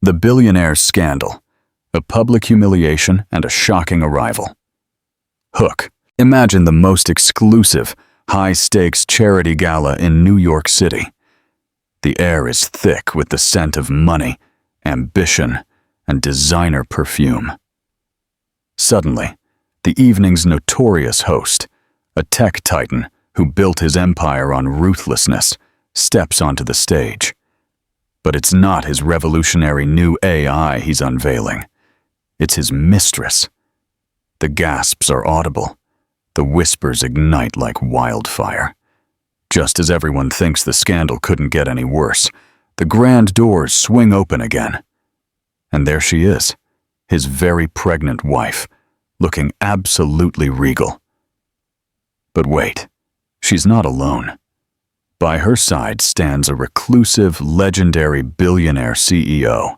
The Billionaire scandal, a public humiliation and a shocking arrival. Hook. Imagine the most exclusive, high-stakes charity gala in New York City. The air is thick with the scent of money, ambition, and designer perfume. Suddenly, the evening's notorious host, a tech titan who built his empire on ruthlessness, steps onto the stage. But it's not his revolutionary new AI he's unveiling. It's his mistress. The gasps are audible. The whispers ignite like wildfire. Just as everyone thinks the scandal couldn't get any worse, the grand doors swing open again. And there she is, his very pregnant wife, looking absolutely regal. But wait, she's not alone. By her side stands a reclusive, legendary billionaire CEO,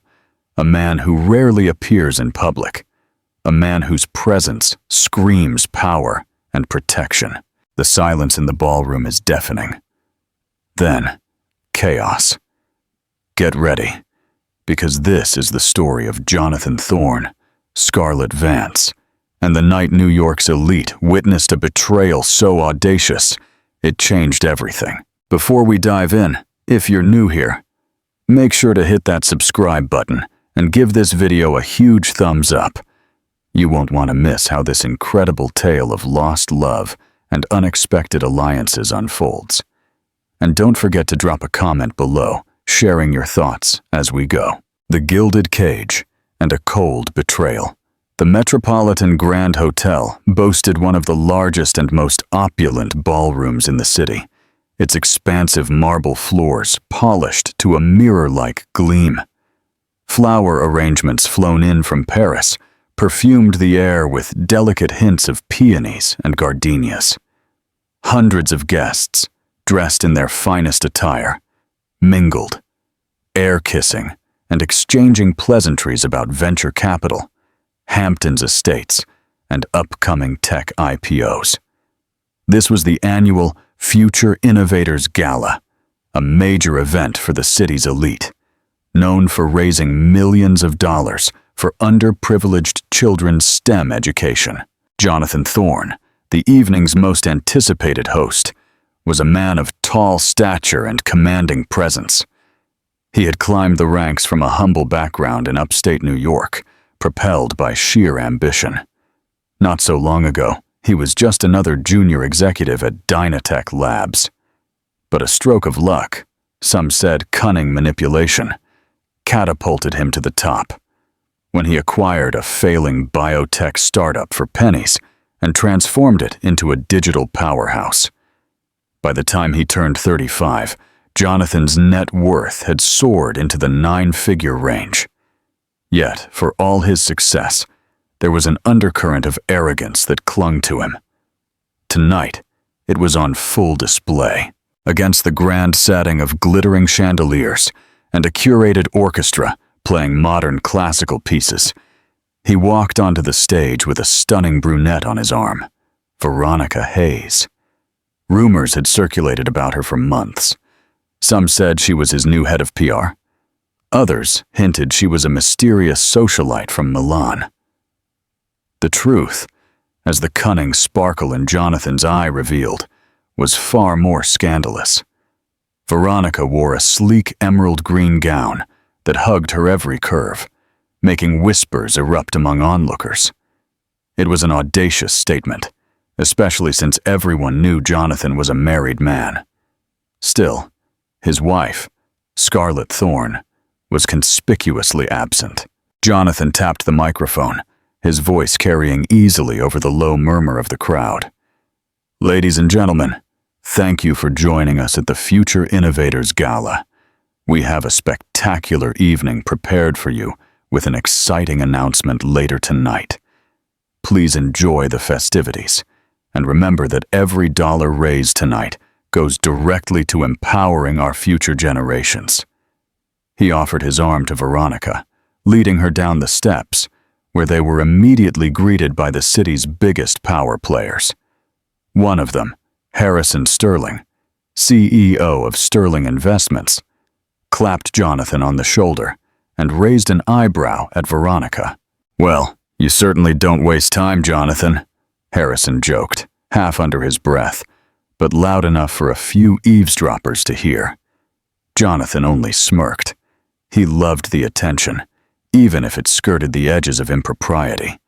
a man who rarely appears in public, a man whose presence screams power and protection. The silence in the ballroom is deafening. Then, chaos. Get ready, because this is the story of Jonathan Thorne, Scarlett Vance, and the night New York's elite witnessed a betrayal so audacious, it changed everything. Before we dive in, if you're new here, make sure to hit that subscribe button and give this video a huge thumbs up. You won't want to miss how this incredible tale of lost love and unexpected alliances unfolds. And don't forget to drop a comment below, sharing your thoughts as we go. The Gilded Cage and a Cold Betrayal. The Metropolitan Grand Hotel boasted one of the largest and most opulent ballrooms in the city, its expansive marble floors polished to a mirror-like gleam. Flower arrangements flown in from Paris perfumed the air with delicate hints of peonies and gardenias. Hundreds of guests, dressed in their finest attire, mingled, air-kissing and exchanging pleasantries about venture capital, Hampton's estates, and upcoming tech IPOs. This was the annual Future Innovators Gala, a major event for the city's elite, known for raising millions of dollars for underprivileged children's STEM education. Jonathan Thorne, the evening's most anticipated host, was a man of tall stature and commanding presence. He had climbed the ranks from a humble background in upstate New York, propelled by sheer ambition. Not so long ago, he was just another junior executive at Dynatech Labs. But a stroke of luck, some said cunning manipulation, catapulted him to the top when he acquired a failing biotech startup for pennies and transformed it into a digital powerhouse. By the time he turned 35, Jonathan's net worth had soared into the 9-figure range. Yet, for all his success, there was an undercurrent of arrogance that clung to him. Tonight, it was on full display. Against the grand setting of glittering chandeliers and a curated orchestra playing modern classical pieces, he walked onto the stage with a stunning brunette on his arm, Veronica Hayes. Rumors had circulated about her for months. Some said she was his new head of PR. Others hinted she was a mysterious socialite from Milan. The truth, as the cunning sparkle in Jonathan's eye revealed, was far more scandalous. Veronica wore a sleek emerald green gown that hugged her every curve, making whispers erupt among onlookers. It was an audacious statement, especially since everyone knew Jonathan was a married man. Still, his wife, Scarlett Thorne, was conspicuously absent. Jonathan tapped the microphone, his voice carrying easily over the low murmur of the crowd. Ladies and gentlemen, thank you for joining us at the Future Innovators Gala. We have a spectacular evening prepared for you with an exciting announcement later tonight. Please enjoy the festivities, and remember that every dollar raised tonight goes directly to empowering our future generations. He offered his arm to Veronica, leading her down the steps, where they were immediately greeted by the city's biggest power players. One of them, Harrison Sterling, CEO of Sterling Investments, clapped Jonathan on the shoulder and raised an eyebrow at Veronica. "Well, you certainly don't waste time, Jonathan," Harrison joked, half under his breath, but loud enough for a few eavesdroppers to hear. Jonathan only smirked. He loved the attention, even if it skirted the edges of impropriety.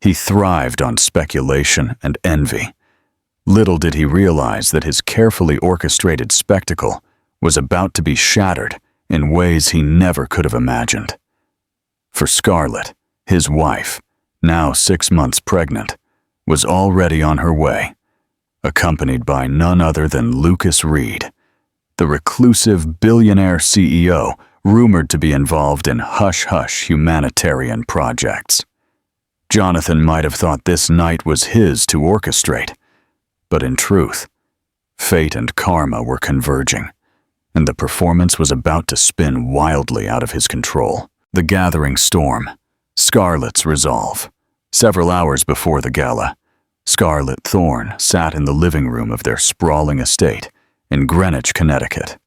He thrived on speculation and envy. Little did he realize that his carefully orchestrated spectacle was about to be shattered in ways he never could have imagined. For Scarlett, his wife, now 6 months pregnant, was already on her way, accompanied by none other than Lucas Reed, the reclusive billionaire CEO rumored to be involved in hush-hush humanitarian projects. Jonathan might have thought this night was his to orchestrate, but in truth, fate and karma were converging, and the performance was about to spin wildly out of his control. The gathering storm, Scarlett's resolve. Several hours before the gala, Scarlett Thorne sat in the living room of their sprawling estate in Greenwich, Connecticut.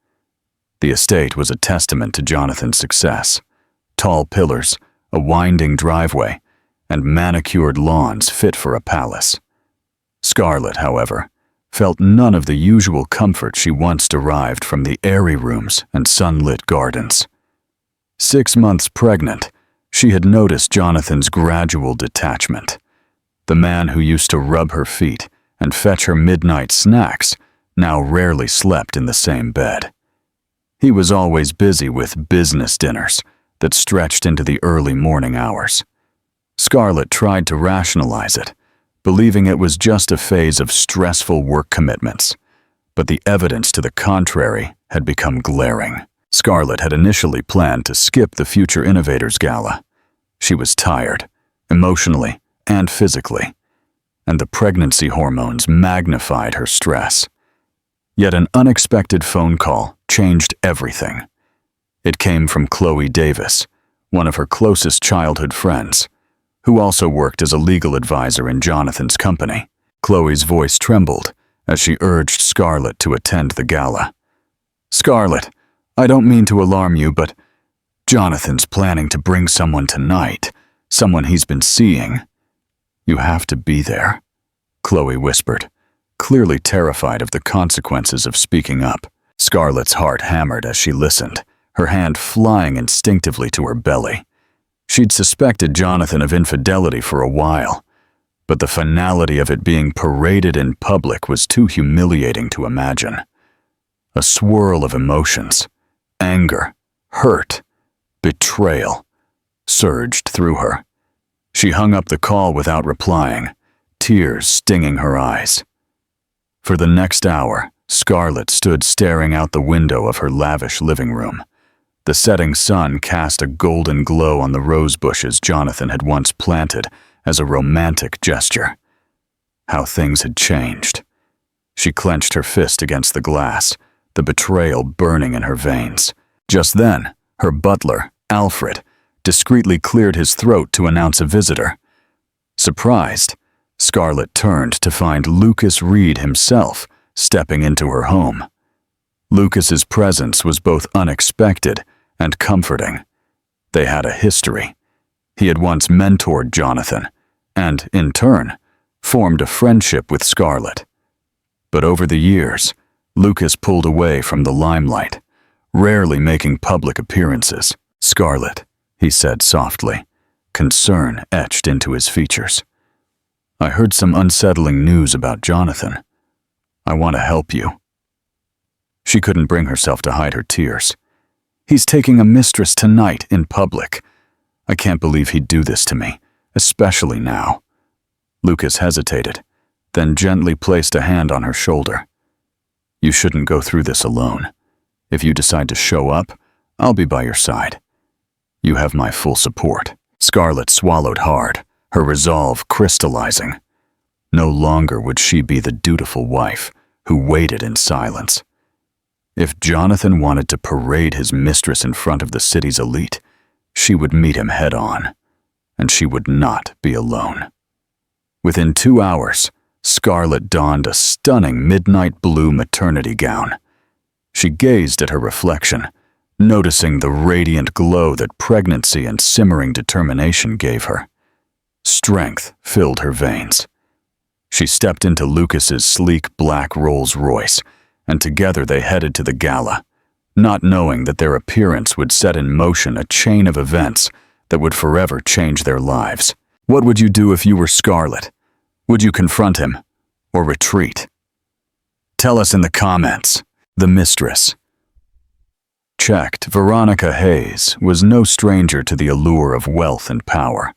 The estate was a testament to Jonathan's success. Tall pillars, a winding driveway, and manicured lawns fit for a palace. Scarlett, however, felt none of the usual comfort she once derived from the airy rooms and sunlit gardens. 6 months pregnant, she had noticed Jonathan's gradual detachment. The man who used to rub her feet and fetch her midnight snacks now rarely slept in the same bed. He was always busy with business dinners that stretched into the early morning hours. Scarlett tried to rationalize it, believing it was just a phase of stressful work commitments, but the evidence to the contrary had become glaring. Scarlett had initially planned to skip the Future Innovators Gala. She was tired, emotionally and physically, and the pregnancy hormones magnified her stress. Yet an unexpected phone call changed everything. It came from Chloe Davis, one of her closest childhood friends, who also worked as a legal advisor in Jonathan's company. Chloe's voice trembled as she urged Scarlett to attend the gala. "Scarlett, I don't mean to alarm you, but Jonathan's planning to bring someone tonight, someone he's been seeing. You have to be there," Chloe whispered, clearly terrified of the consequences of speaking up. Scarlett's heart hammered as she listened, her hand flying instinctively to her belly. She'd suspected Jonathan of infidelity for a while, but the finality of it being paraded in public was too humiliating to imagine. A swirl of emotions, anger, hurt, betrayal, surged through her. She hung up the call without replying, tears stinging her eyes. For the next hour, Scarlett stood staring out the window of her lavish living room. The setting sun cast a golden glow on the rose bushes Jonathan had once planted as a romantic gesture. How things had changed. She clenched her fist against the glass, the betrayal burning in her veins. Just then, her butler, Alfred, discreetly cleared his throat to announce a visitor. Surprised, Scarlett turned to find Lucas Reed himself stepping into her home. Lucas's presence was both unexpected and comforting. They had a history. He had once mentored Jonathan and, in turn, formed a friendship with Scarlett. But over the years, Lucas pulled away from the limelight, rarely making public appearances. "Scarlett," he said softly, concern etched into his features. "I heard some unsettling news about Jonathan. I want to help you." She couldn't bring herself to hide her tears. "He's taking a mistress tonight in public. I can't believe he'd do this to me, especially now." Lucas hesitated, then gently placed a hand on her shoulder. "You shouldn't go through this alone. If you decide to show up, I'll be by your side. You have my full support." Scarlett swallowed hard, her resolve crystallizing. No longer would she be the dutiful wife who waited in silence. If Jonathan wanted to parade his mistress in front of the city's elite, she would meet him head-on, and she would not be alone. Within 2 hours, Scarlett donned a stunning midnight blue maternity gown. She gazed at her reflection, noticing the radiant glow that pregnancy and simmering determination gave her. Strength filled her veins. She stepped into Lucas's sleek black Rolls-Royce, and together they headed to the gala, not knowing that their appearance would set in motion a chain of events that would forever change their lives. What would you do if you were Scarlett? Would you confront him or retreat? Tell us in the comments. The mistress. Checked, Veronica Hayes was no stranger to the allure of wealth and power.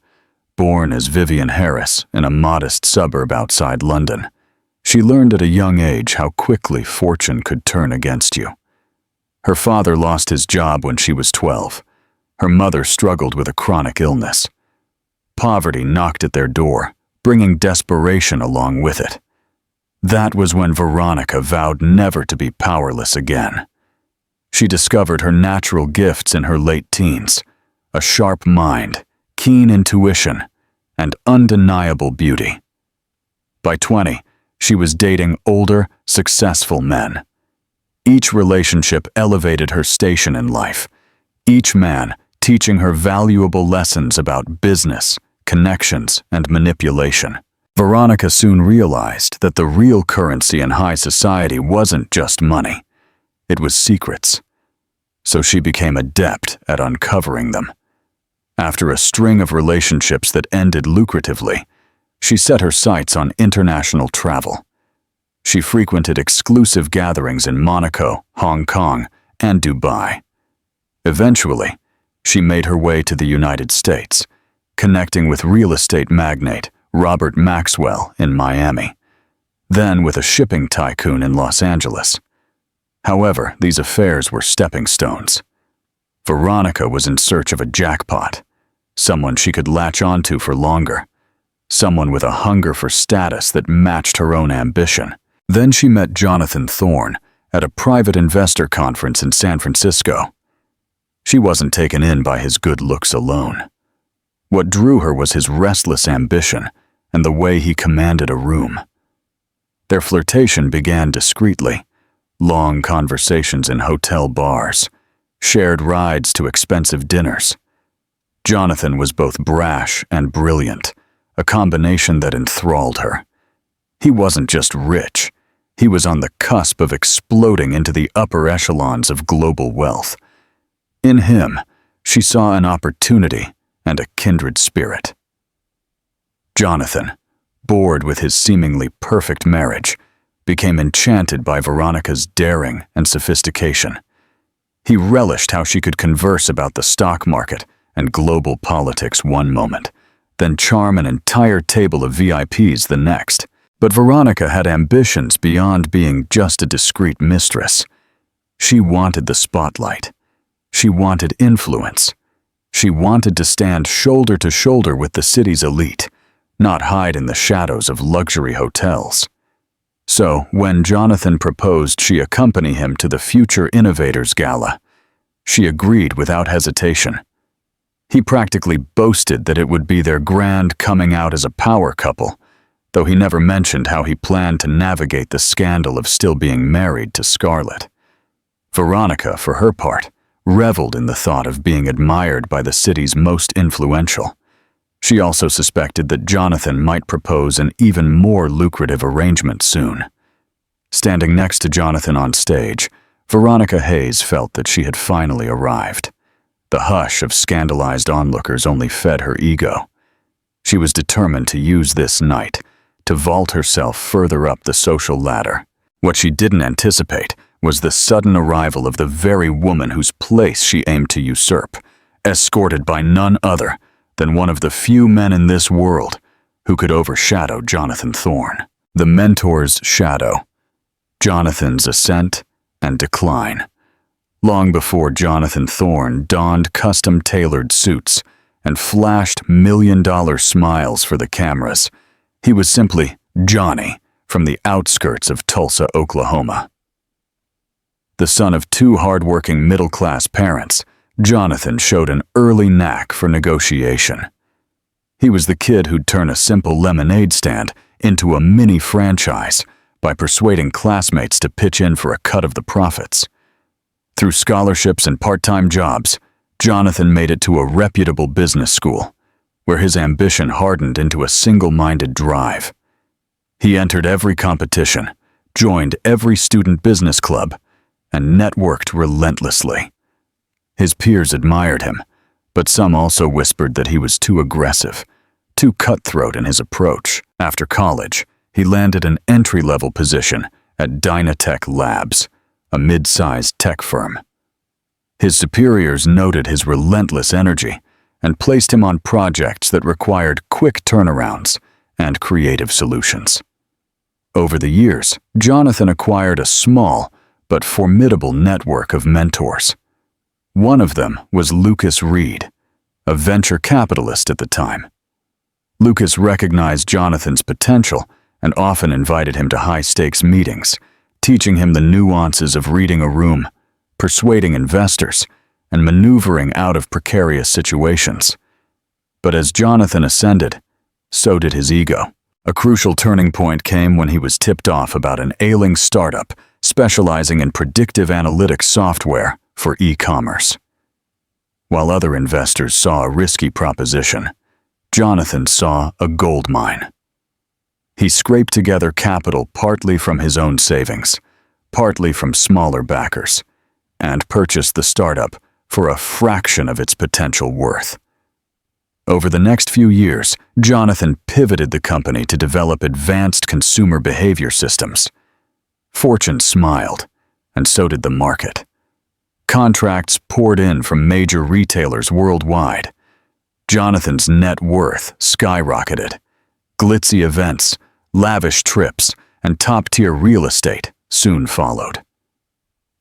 Born as Vivian Harris in a modest suburb outside London, she learned at a young age how quickly fortune could turn against you. Her father lost his job when she was 12. Her mother struggled with a chronic illness. Poverty knocked at their door, bringing desperation along with it. That was when Veronica vowed never to be powerless again. She discovered her natural gifts in her late teens, a sharp mind, keen intuition, and undeniable beauty. By 20, she was dating older, successful men. Each relationship elevated her station in life, each man teaching her valuable lessons about business, connections, and manipulation. Veronica soon realized that the real currency in high society wasn't just money. It was secrets. So she became adept at uncovering them. After a string of relationships that ended lucratively, she set her sights on international travel. She frequented exclusive gatherings in Monaco, Hong Kong, and Dubai. Eventually, she made her way to the United States, connecting with real estate magnate Robert Maxwell in Miami, then with a shipping tycoon in Los Angeles. However, these affairs were stepping stones. Veronica was in search of a jackpot, someone she could latch onto for longer, someone with a hunger for status that matched her own ambition. Then she met Jonathan Thorne at a private investor conference in San Francisco. She wasn't taken in by his good looks alone. What drew her was his restless ambition and the way he commanded a room. Their flirtation began discreetly. Long conversations in hotel bars, shared rides to expensive dinners. Jonathan was both brash and brilliant, a combination that enthralled her. He wasn't just rich, he was on the cusp of exploding into the upper echelons of global wealth. In him, she saw an opportunity and a kindred spirit. Jonathan, bored with his seemingly perfect marriage, became enchanted by Veronica's daring and sophistication. He relished how she could converse about the stock market and global politics one moment, then charm an entire table of VIPs the next. But Veronica had ambitions beyond being just a discreet mistress. She wanted the spotlight. She wanted influence. She wanted to stand shoulder to shoulder with the city's elite, not hide in the shadows of luxury hotels. So, when Jonathan proposed she accompany him to the Future Innovators Gala, she agreed without hesitation. He practically boasted that it would be their grand coming out as a power couple, though he never mentioned how he planned to navigate the scandal of still being married to Scarlett. Veronica, for her part, reveled in the thought of being admired by the city's most influential. She also suspected that Jonathan might propose an even more lucrative arrangement soon. Standing next to Jonathan on stage, Veronica Hayes felt that she had finally arrived. The hush of scandalized onlookers only fed her ego. She was determined to use this night to vault herself further up the social ladder. What she didn't anticipate was the sudden arrival of the very woman whose place she aimed to usurp, escorted by none other than one of the few men in this world who could overshadow Jonathan Thorne. The mentor's shadow. Jonathan's ascent and decline. Long before Jonathan Thorne donned custom-tailored suits and flashed million-dollar smiles for the cameras, he was simply Johnny from the outskirts of Tulsa, Oklahoma. The son of two hard-working middle-class parents, Jonathan showed an early knack for negotiation. He was the kid who'd turn a simple lemonade stand into a mini franchise by persuading classmates to pitch in for a cut of the profits. Through scholarships and part-time jobs, Jonathan made it to a reputable business school, where his ambition hardened into a single-minded drive. He entered every competition, joined every student business club, and networked relentlessly. His peers admired him, but some also whispered that he was too aggressive, too cutthroat in his approach. After college, he landed an entry-level position at Dynatech Labs, a mid-sized tech firm. His superiors noted his relentless energy and placed him on projects that required quick turnarounds and creative solutions. Over the years, Jonathan acquired a small but formidable network of mentors. One of them was Lucas Reed, a venture capitalist at the time. Lucas recognized Jonathan's potential and often invited him to high-stakes meetings, teaching him the nuances of reading a room, persuading investors, and maneuvering out of precarious situations. But as Jonathan ascended, so did his ego. A crucial turning point came when he was tipped off about an ailing startup specializing in predictive analytics software for e-commerce. While other investors saw a risky proposition, Jonathan saw a gold mine. He scraped together capital partly from his own savings, partly from smaller backers, and purchased the startup for a fraction of its potential worth. Over the next few years, Jonathan pivoted the company to develop advanced consumer behavior systems. Fortune smiled, and so did the market. Contracts poured in from major retailers worldwide. Jonathan's net worth skyrocketed. Glitzy events, lavish trips, and top-tier real estate soon followed.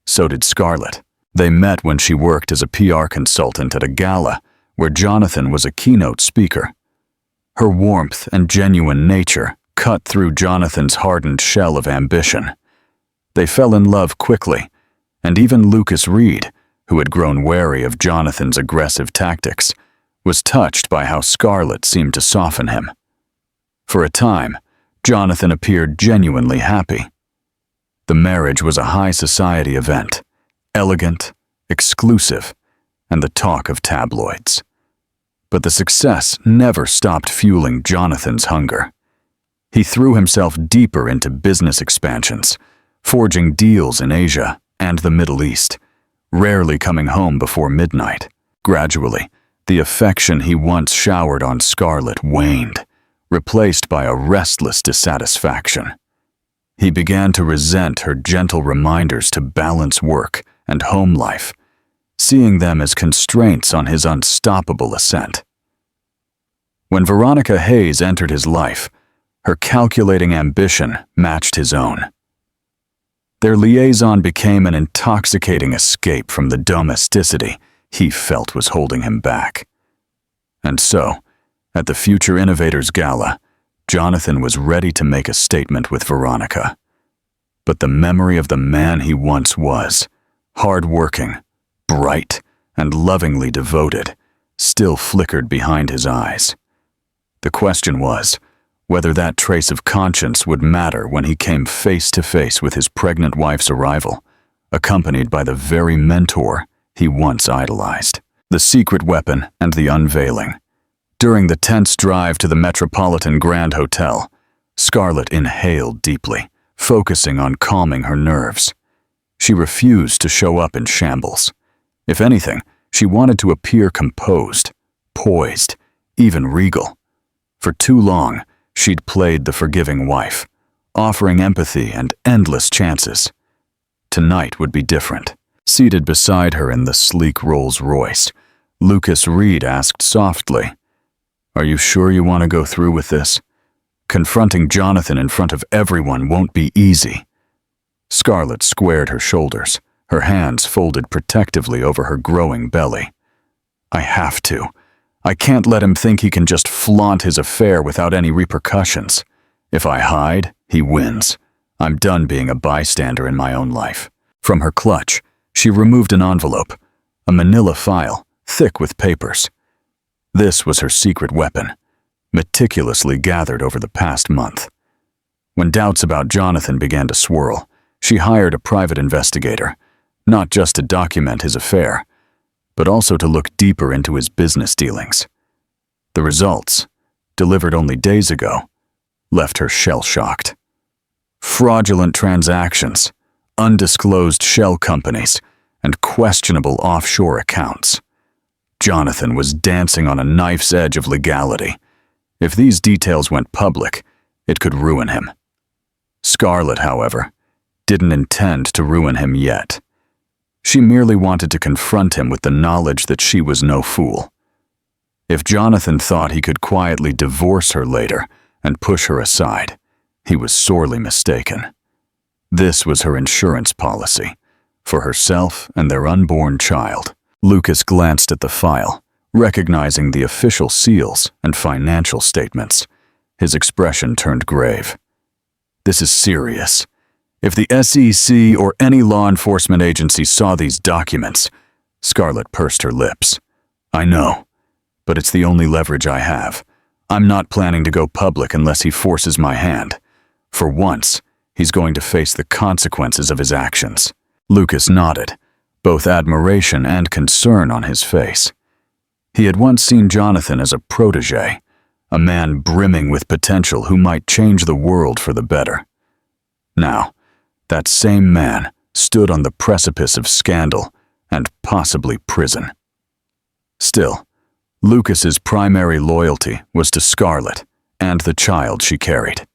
So did Scarlett. They met when she worked as a PR consultant at a gala where Jonathan was a keynote speaker. Her warmth and genuine nature cut through Jonathan's hardened shell of ambition. They fell in love quickly, and even Lucas Reed, who had grown wary of Jonathan's aggressive tactics, was touched by how Scarlett seemed to soften him. For a time, Jonathan appeared genuinely happy. The marriage was a high society event, elegant, exclusive, and the talk of tabloids. But the success never stopped fueling Jonathan's hunger. He threw himself deeper into business expansions, forging deals in Asia and the Middle East, rarely coming home before midnight. Gradually, the affection he once showered on Scarlett waned, replaced by a restless dissatisfaction. He began to resent her gentle reminders to balance work and home life, seeing them as constraints on his unstoppable ascent. When Veronica Hayes entered his life, her calculating ambition matched his own. Their liaison became an intoxicating escape from the domesticity he felt was holding him back. And so, at the Future Innovators Gala, Jonathan was ready to make a statement with Veronica. But the memory of the man he once was, hard-working, bright, and lovingly devoted, still flickered behind his eyes. The question was whether that trace of conscience would matter when he came face to face with his pregnant wife's arrival, accompanied by the very mentor he once idolized. The secret weapon and the unveiling. During the tense drive to the Metropolitan Grand Hotel, Scarlett inhaled deeply, focusing on calming her nerves. She refused to show up in shambles. If anything, she wanted to appear composed, poised, even regal. For too long, she'd played the forgiving wife, offering empathy and endless chances. Tonight would be different. Seated beside her in the sleek Rolls-Royce, Lucas Reed asked softly, "Are you sure you want to go through with this? Confronting Jonathan in front of everyone won't be easy." Scarlett squared her shoulders, her hands folded protectively over her growing belly. "I have to. I can't let him think he can just flaunt his affair without any repercussions. If I hide, he wins. I'm done being a bystander in my own life." From her clutch, she removed an envelope, a manila file, thick with papers. This was her secret weapon, meticulously gathered over the past month. When doubts about Jonathan began to swirl, she hired a private investigator, not just to document his affair, but also to look deeper into his business dealings. The results, delivered only days ago, left her shell-shocked. Fraudulent transactions, undisclosed shell companies, and questionable offshore accounts. Jonathan was dancing on a knife's edge of legality. If these details went public, it could ruin him. Scarlett, however, didn't intend to ruin him yet. She merely wanted to confront him with the knowledge that she was no fool. If Jonathan thought he could quietly divorce her later and push her aside, he was sorely mistaken. This was her insurance policy, for herself and their unborn child. Lucas glanced at the file, recognizing the official seals and financial statements. His expression turned grave. This is serious. If the SEC or any law enforcement agency saw these documents, Scarlett pursed her lips. I know, but it's the only leverage I have. I'm not planning to go public unless he forces my hand. For once, he's going to face the consequences of his actions. Lucas nodded, both admiration and concern on his face. He had once seen Jonathan as a protege, a man brimming with potential who might change the world for the better. Now, that same man stood on the precipice of scandal and possibly prison. Still, Lucas's primary loyalty was to Scarlett and the child she carried.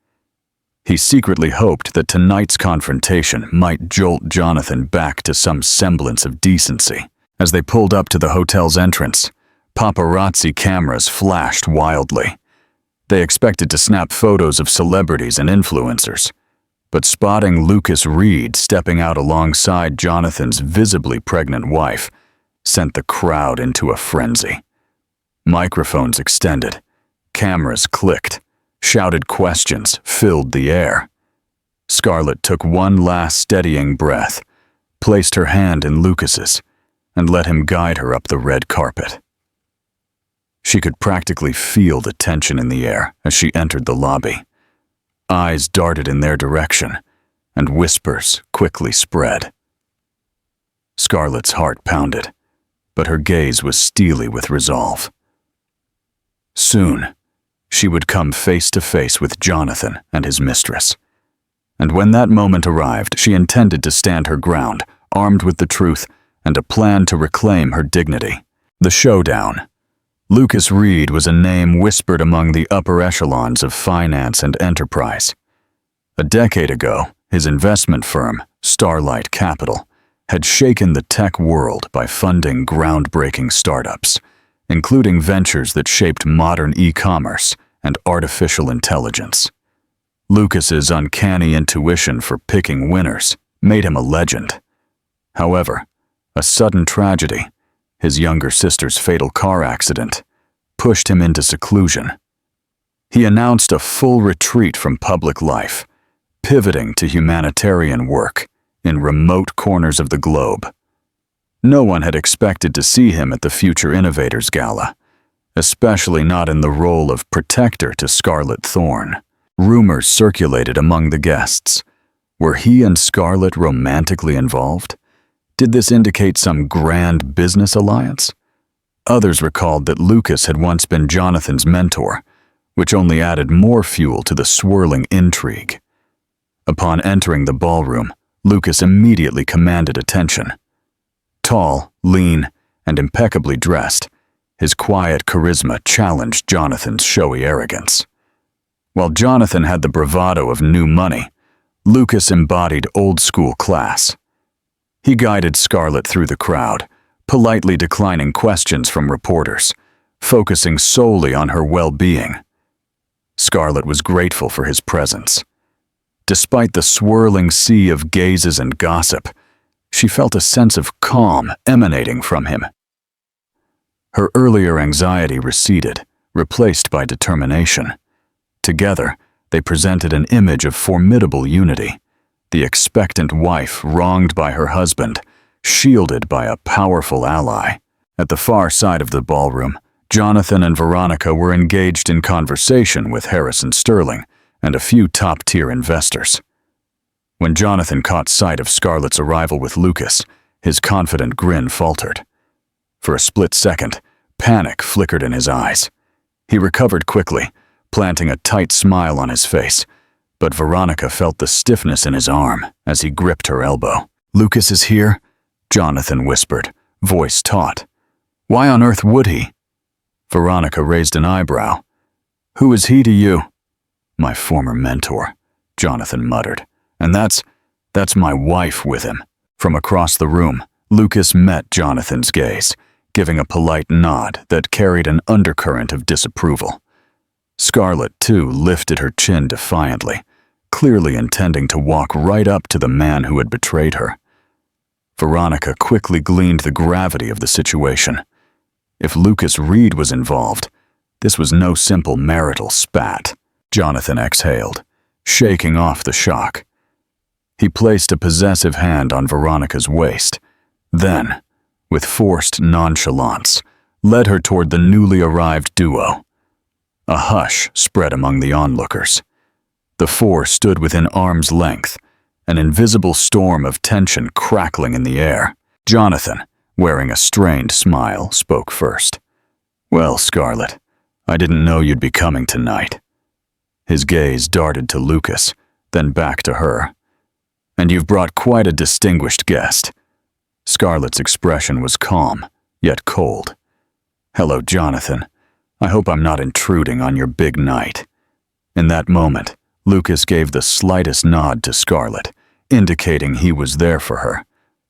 He secretly hoped that tonight's confrontation might jolt Jonathan back to some semblance of decency. As they pulled up to the hotel's entrance, paparazzi cameras flashed wildly. They expected to snap photos of celebrities and influencers, but spotting Lucas Reed stepping out alongside Jonathan's visibly pregnant wife sent the crowd into a frenzy. Microphones extended, cameras clicked, shouted questions filled the air. Scarlett took one last steadying breath, placed her hand in Lucas's, and let him guide her up the red carpet. She could practically feel the tension in the air as she entered the lobby. Eyes darted in their direction, and whispers quickly spread. Scarlett's heart pounded, but her gaze was steely with resolve. Soon, she would come face to face with Jonathan and his mistress. And when that moment arrived, she intended to stand her ground, armed with the truth and a plan to reclaim her dignity. The showdown. Lucas Reed was a name whispered among the upper echelons of finance and enterprise. A decade ago, his investment firm, Starlight Capital, had shaken the tech world by funding groundbreaking startups, including ventures that shaped modern e-commerce and artificial intelligence. Lucas's uncanny intuition for picking winners made him a legend. However, a sudden tragedy, his younger sister's fatal car accident, pushed him into seclusion. He announced a full retreat from public life, pivoting to humanitarian work in remote corners of the globe. No one had expected to see him at the Future Innovators Gala, especially not in the role of protector to Scarlett Thorne. Rumors circulated among the guests. Were he and Scarlett romantically involved? Did this indicate some grand business alliance? Others recalled that Lucas had once been Jonathan's mentor, which only added more fuel to the swirling intrigue. Upon entering the ballroom, Lucas immediately commanded attention. Tall, lean, and impeccably dressed, his quiet charisma challenged Jonathan's showy arrogance. While Jonathan had the bravado of new money, Lucas embodied old-school class. He guided Scarlett through the crowd, politely declining questions from reporters, focusing solely on her well-being. Scarlett was grateful for his presence. Despite the swirling sea of gazes and gossip, she felt a sense of calm emanating from him. Her earlier anxiety receded, replaced by determination. Together, they presented an image of formidable unity, the expectant wife wronged by her husband, shielded by a powerful ally. At the far side of the ballroom, Jonathan and Veronica were engaged in conversation with Harrison Sterling and a few top-tier investors. When Jonathan caught sight of Scarlett's arrival with Lucas, His confident grin faltered. For a split second, panic flickered in his eyes. He recovered quickly, planting a tight smile on his face, but Veronica felt the stiffness in his arm as he gripped her elbow. "Lucas is here?" Jonathan whispered, voice taut. "Why on earth would he?" Veronica raised an eyebrow. "Who is he to you?" "My former mentor," Jonathan muttered. "And that's my wife with him." From across the room, Lucas met Jonathan's gaze, giving a polite nod that carried an undercurrent of disapproval. Scarlett, too, lifted her chin defiantly, clearly intending to walk right up to the man who had betrayed her. Veronica quickly gleaned the gravity of the situation. If Lucas Reed was involved, this was no simple marital spat. Jonathan exhaled, shaking off the shock. He placed a possessive hand on Veronica's waist, then, with forced nonchalance, led her toward the newly arrived duo. A hush spread among the onlookers. The four stood within arm's length, an invisible storm of tension crackling in the air. Jonathan, wearing a strained smile, spoke first. "Well, Scarlett, I didn't know you'd be coming tonight." His gaze darted to Lucas, then back to her. "And you've brought quite a distinguished guest." Scarlett's expression was calm, yet cold. "Hello, Jonathan. I hope I'm not intruding on your big night." In that moment, Lucas gave the slightest nod to Scarlett, indicating he was there for her,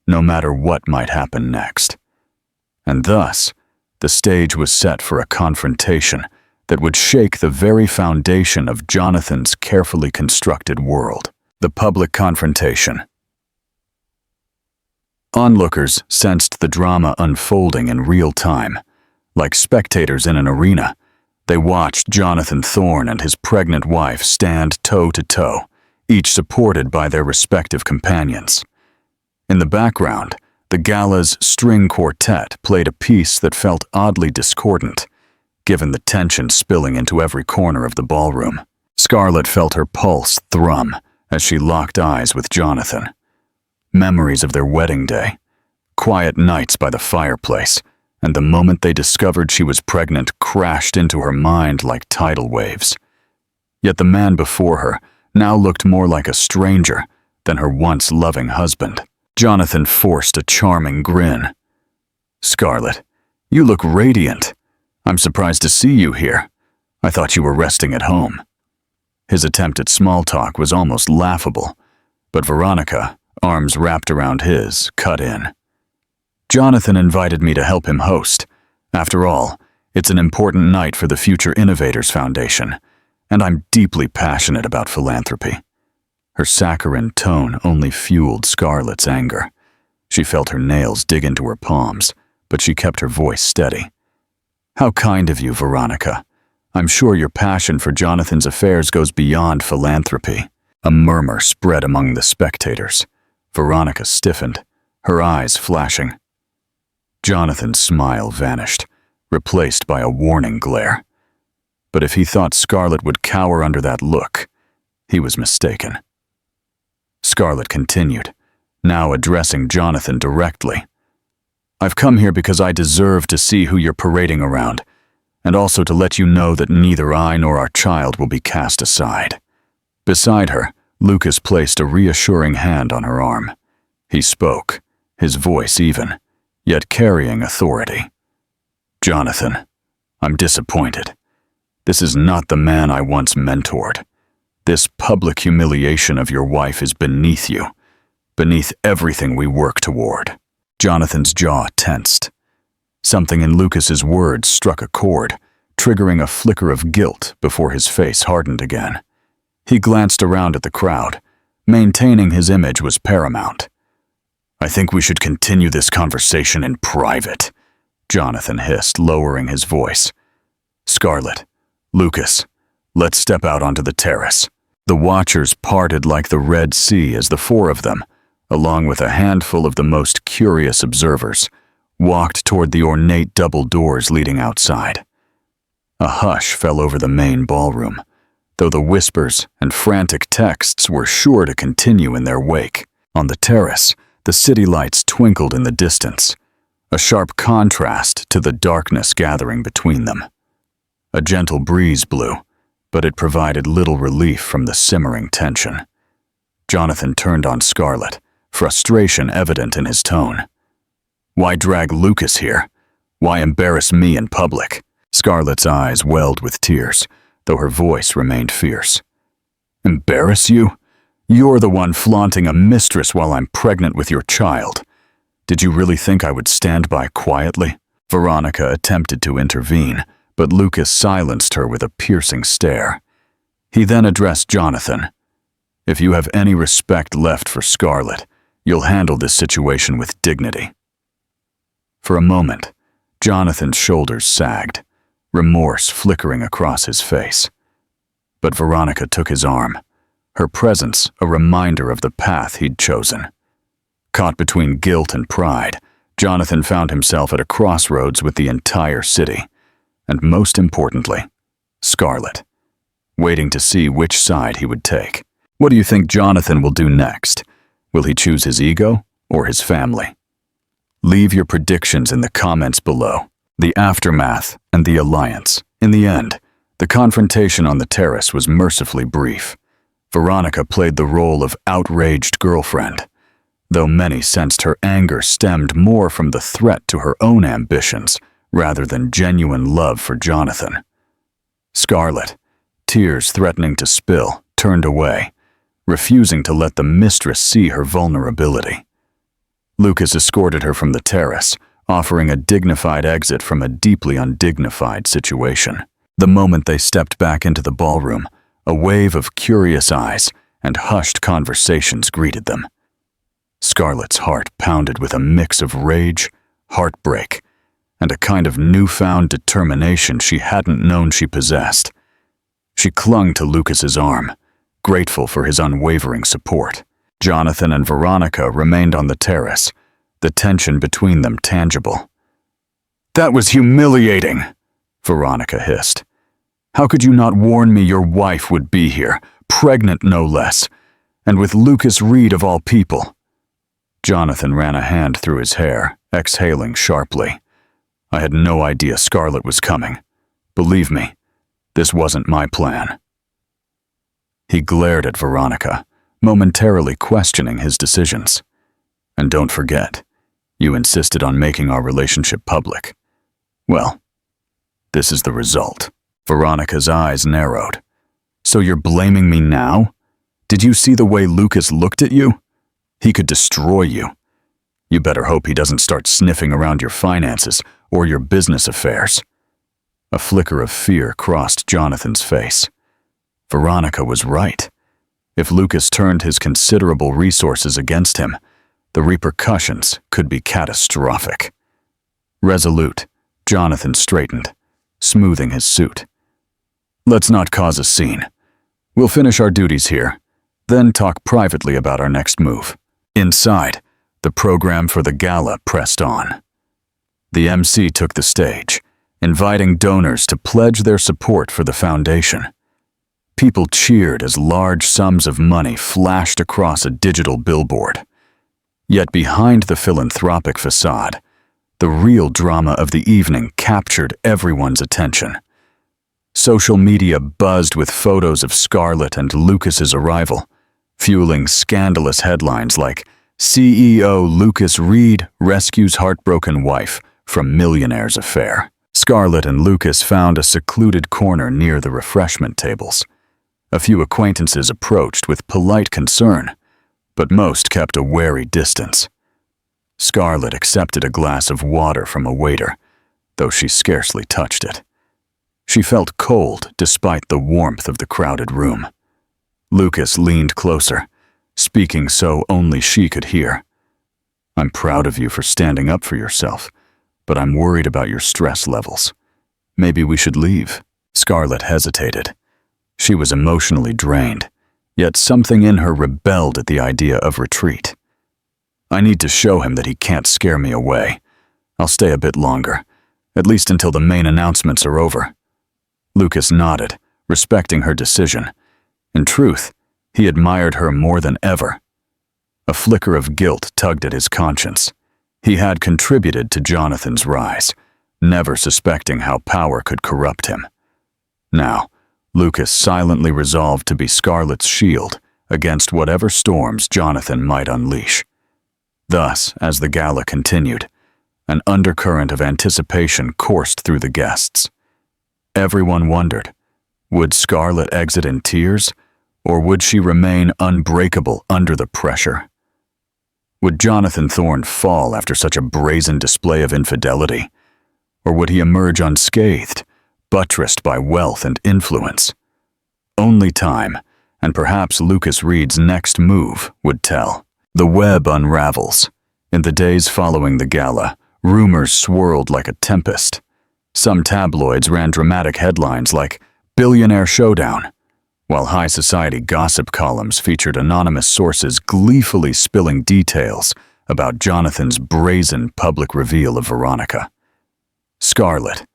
no matter what might happen next. And thus, the stage was set for a confrontation that would shake the very foundation of Jonathan's carefully constructed world. The public confrontation. Onlookers sensed the drama unfolding in real time. Like spectators in an arena, they watched Jonathan Thorne and his pregnant wife stand toe to toe, each supported by their respective companions. In the background, the gala's string quartet played a piece that felt oddly discordant, given the tension spilling into every corner of the ballroom. Scarlett felt her pulse thrum as she locked eyes with Jonathan. Memories of their wedding day, quiet nights by the fireplace, and the moment they discovered she was pregnant crashed into her mind like tidal waves. Yet the man before her now looked more like a stranger than her once loving husband. Jonathan forced a charming grin. "Scarlett, you look radiant. I'm surprised to see you here. I thought you were resting at home." His attempt at small talk was almost laughable, but Veronica, arms wrapped around his, cut in. "Jonathan invited me to help him host. After all, it's an important night for the Future Innovators Foundation, and I'm deeply passionate about philanthropy." Her saccharine tone only fueled Scarlett's anger. She felt her nails dig into her palms, but she kept her voice steady. "How kind of you, Veronica. I'm sure your passion for Jonathan's affairs goes beyond philanthropy." A murmur spread among the spectators. Veronica stiffened, her eyes flashing. Jonathan's smile vanished, replaced by a warning glare. But if he thought Scarlett would cower under that look, he was mistaken. Scarlett continued, now addressing Jonathan directly. "I've come here because I deserve to see who you're parading around, and also to let you know that neither I nor our child will be cast aside." Beside her, Lucas placed a reassuring hand on her arm. He spoke, his voice even, yet carrying authority. "Jonathan, I'm disappointed. This is not the man I once mentored. This public humiliation of your wife is beneath you, beneath everything we work toward." Jonathan's jaw tensed. Something in Lucas's words struck a chord, triggering a flicker of guilt before his face hardened again. He glanced around at the crowd. Maintaining his image was paramount. "I think we should continue this conversation in private," Jonathan hissed, lowering his voice. "Scarlett, Lucas, let's step out onto the terrace." The watchers parted like the Red Sea as the four of them, along with a handful of the most curious observers, walked toward the ornate double doors leading outside. A hush fell over the main ballroom, though the whispers and frantic texts were sure to continue in their wake. On the terrace, The city lights twinkled in the distance, a sharp contrast to the darkness gathering between them. A gentle breeze blew, but it provided little relief from the simmering tension. Jonathan turned on Scarlett, frustration evident in his tone. "Why drag Lucas here? Why embarrass me in public?" Scarlett's eyes welled with tears, though her voice remained fierce. "Embarrass you? You're the one flaunting a mistress while I'm pregnant with your child. Did you really think I would stand by quietly?" Veronica attempted to intervene, but Lucas silenced her with a piercing stare. He then addressed Jonathan. "If you have any respect left for Scarlett, you'll handle this situation with dignity." For a moment, Jonathan's shoulders sagged, remorse flickering across his face. But Veronica took his arm, her presence a reminder of the path he'd chosen. Caught between guilt and pride, Jonathan found himself at a crossroads with the entire city, and most importantly, Scarlett, waiting to see which side he would take. What do you think Jonathan will do next? Will he choose his ego or his family? Leave your predictions in the comments below. The aftermath and the alliance. In the end, the confrontation on the terrace was mercifully brief. Veronica played the role of outraged girlfriend, though many sensed her anger stemmed more from the threat to her own ambitions rather than genuine love for Jonathan. Scarlett, tears threatening to spill, turned away, refusing to let the mistress see her vulnerability. Lucas escorted her from the terrace, offering a dignified exit from a deeply undignified situation. The moment they stepped back into the ballroom, a wave of curious eyes and hushed conversations greeted them. Scarlett's heart pounded with a mix of rage, heartbreak, and a kind of newfound determination she hadn't known she possessed. She clung to Lucas's arm, grateful for his unwavering support. Jonathan and Veronica remained on the terrace, the tension between them tangible. "That was humiliating," Veronica hissed. "How could you not warn me your wife would be here, pregnant no less, and with Lucas Reed of all people?" Jonathan ran a hand through his hair, exhaling sharply. "I had no idea Scarlett was coming. Believe me, this wasn't my plan." He glared at Veronica, momentarily questioning his decisions. "And don't forget, you insisted on making our relationship public. Well, this is the result." Veronica's eyes narrowed. "So you're blaming me now? Did you see the way Lucas looked at you? He could destroy you. You better hope he doesn't start sniffing around your finances or your business affairs." A flicker of fear crossed Jonathan's face. Veronica was right. If Lucas turned his considerable resources against him, the repercussions could be catastrophic. Resolute, Jonathan straightened, smoothing his suit. "Let's not cause a scene. We'll finish our duties here, then talk privately about our next move." Inside, the program for the gala pressed on. The MC took the stage, inviting donors to pledge their support for the foundation. People cheered as large sums of money flashed across a digital billboard. Yet behind the philanthropic facade, the real drama of the evening captured everyone's attention. Social media buzzed with photos of Scarlett and Lucas's arrival, fueling scandalous headlines like "CEO Lucas Reed rescues heartbroken wife from millionaire's affair." Scarlett and Lucas found a secluded corner near the refreshment tables. A few acquaintances approached with polite concern, but most kept a wary distance. Scarlett accepted a glass of water from a waiter, though she scarcely touched it. She felt cold despite the warmth of the crowded room. Lucas leaned closer, speaking so only she could hear. "I'm proud of you for standing up for yourself, but I'm worried about your stress levels. Maybe we should leave." Scarlett hesitated. She was emotionally drained, yet something in her rebelled at the idea of retreat. "I need to show him that he can't scare me away. I'll stay a bit longer, at least until the main announcements are over." Lucas nodded, respecting her decision. In truth, he admired her more than ever. A flicker of guilt tugged at his conscience. He had contributed to Jonathan's rise, never suspecting how power could corrupt him. Now, Lucas silently resolved to be Scarlett's shield against whatever storms Jonathan might unleash. Thus, as the gala continued, an undercurrent of anticipation coursed through the guests. Everyone wondered, would Scarlett exit in tears, or would she remain unbreakable under the pressure? Would Jonathan Thorne fall after such a brazen display of infidelity, or would he emerge unscathed, buttressed by wealth and influence? Only time, and perhaps Lucas Reed's next move, would tell. The web unravels. In the days following the gala, rumors swirled like a tempest. Some tabloids ran dramatic headlines like "Billionaire Showdown," while high society gossip columns featured anonymous sources gleefully spilling details about Jonathan's brazen public reveal of Veronica. Scarlett,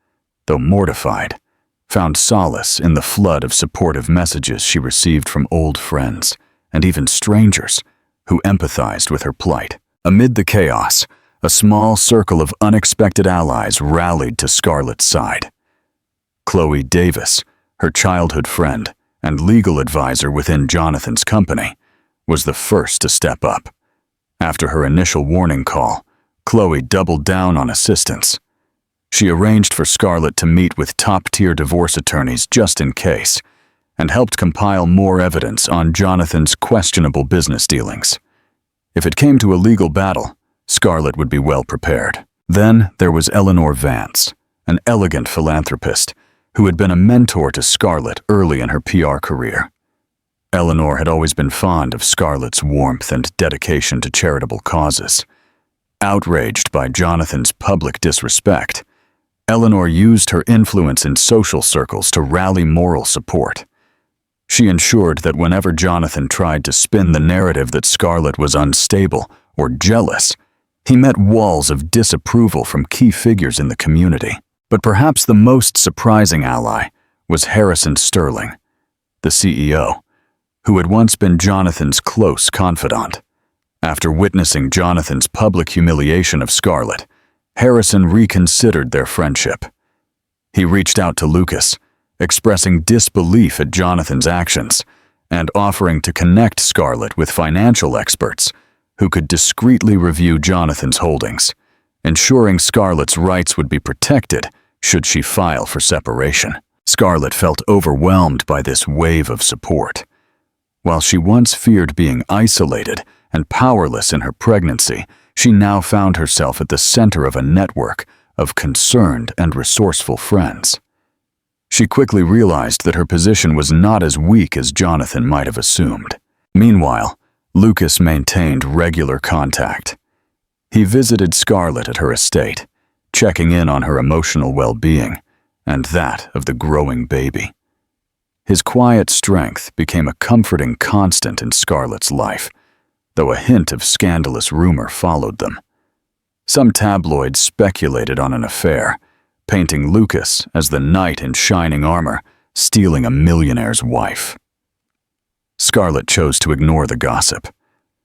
though mortified, found solace in the flood of supportive messages she received from old friends and even strangers who empathized with her plight. Amid the chaos, a small circle of unexpected allies rallied to Scarlett's side. Chloe Davis, her childhood friend and legal advisor within Jonathan's company, was the first to step up. After her initial warning call, Chloe doubled down on assistance. She arranged for Scarlett to meet with top-tier divorce attorneys just in case, and helped compile more evidence on Jonathan's questionable business dealings. If it came to a legal battle, Scarlett would be well prepared. Then there was Eleanor Vance, an elegant philanthropist who had been a mentor to Scarlett early in her PR career. Eleanor had always been fond of Scarlett's warmth and dedication to charitable causes. Outraged by Jonathan's public disrespect, Eleanor used her influence in social circles to rally moral support. She ensured that whenever Jonathan tried to spin the narrative that Scarlett was unstable or jealous, he met walls of disapproval from key figures in the community. But perhaps the most surprising ally was Harrison Sterling, the CEO, who had once been Jonathan's close confidant. After witnessing Jonathan's public humiliation of Scarlett, Harrison reconsidered their friendship. He reached out to Lucas, expressing disbelief at Jonathan's actions and offering to connect Scarlett with financial experts who could discreetly review Jonathan's holdings, ensuring Scarlett's rights would be protected should she file for separation. Scarlett felt overwhelmed by this wave of support. While she once feared being isolated and powerless in her pregnancy, she now found herself at the center of a network of concerned and resourceful friends. She quickly realized that her position was not as weak as Jonathan might have assumed. Meanwhile, Lucas maintained regular contact. He visited Scarlett at her estate, checking in on her emotional well-being and that of the growing baby. His quiet strength became a comforting constant in Scarlett's life, though a hint of scandalous rumor followed them. Some tabloids speculated on an affair, painting Lucas as the knight in shining armor stealing a millionaire's wife. Scarlett chose to ignore the gossip.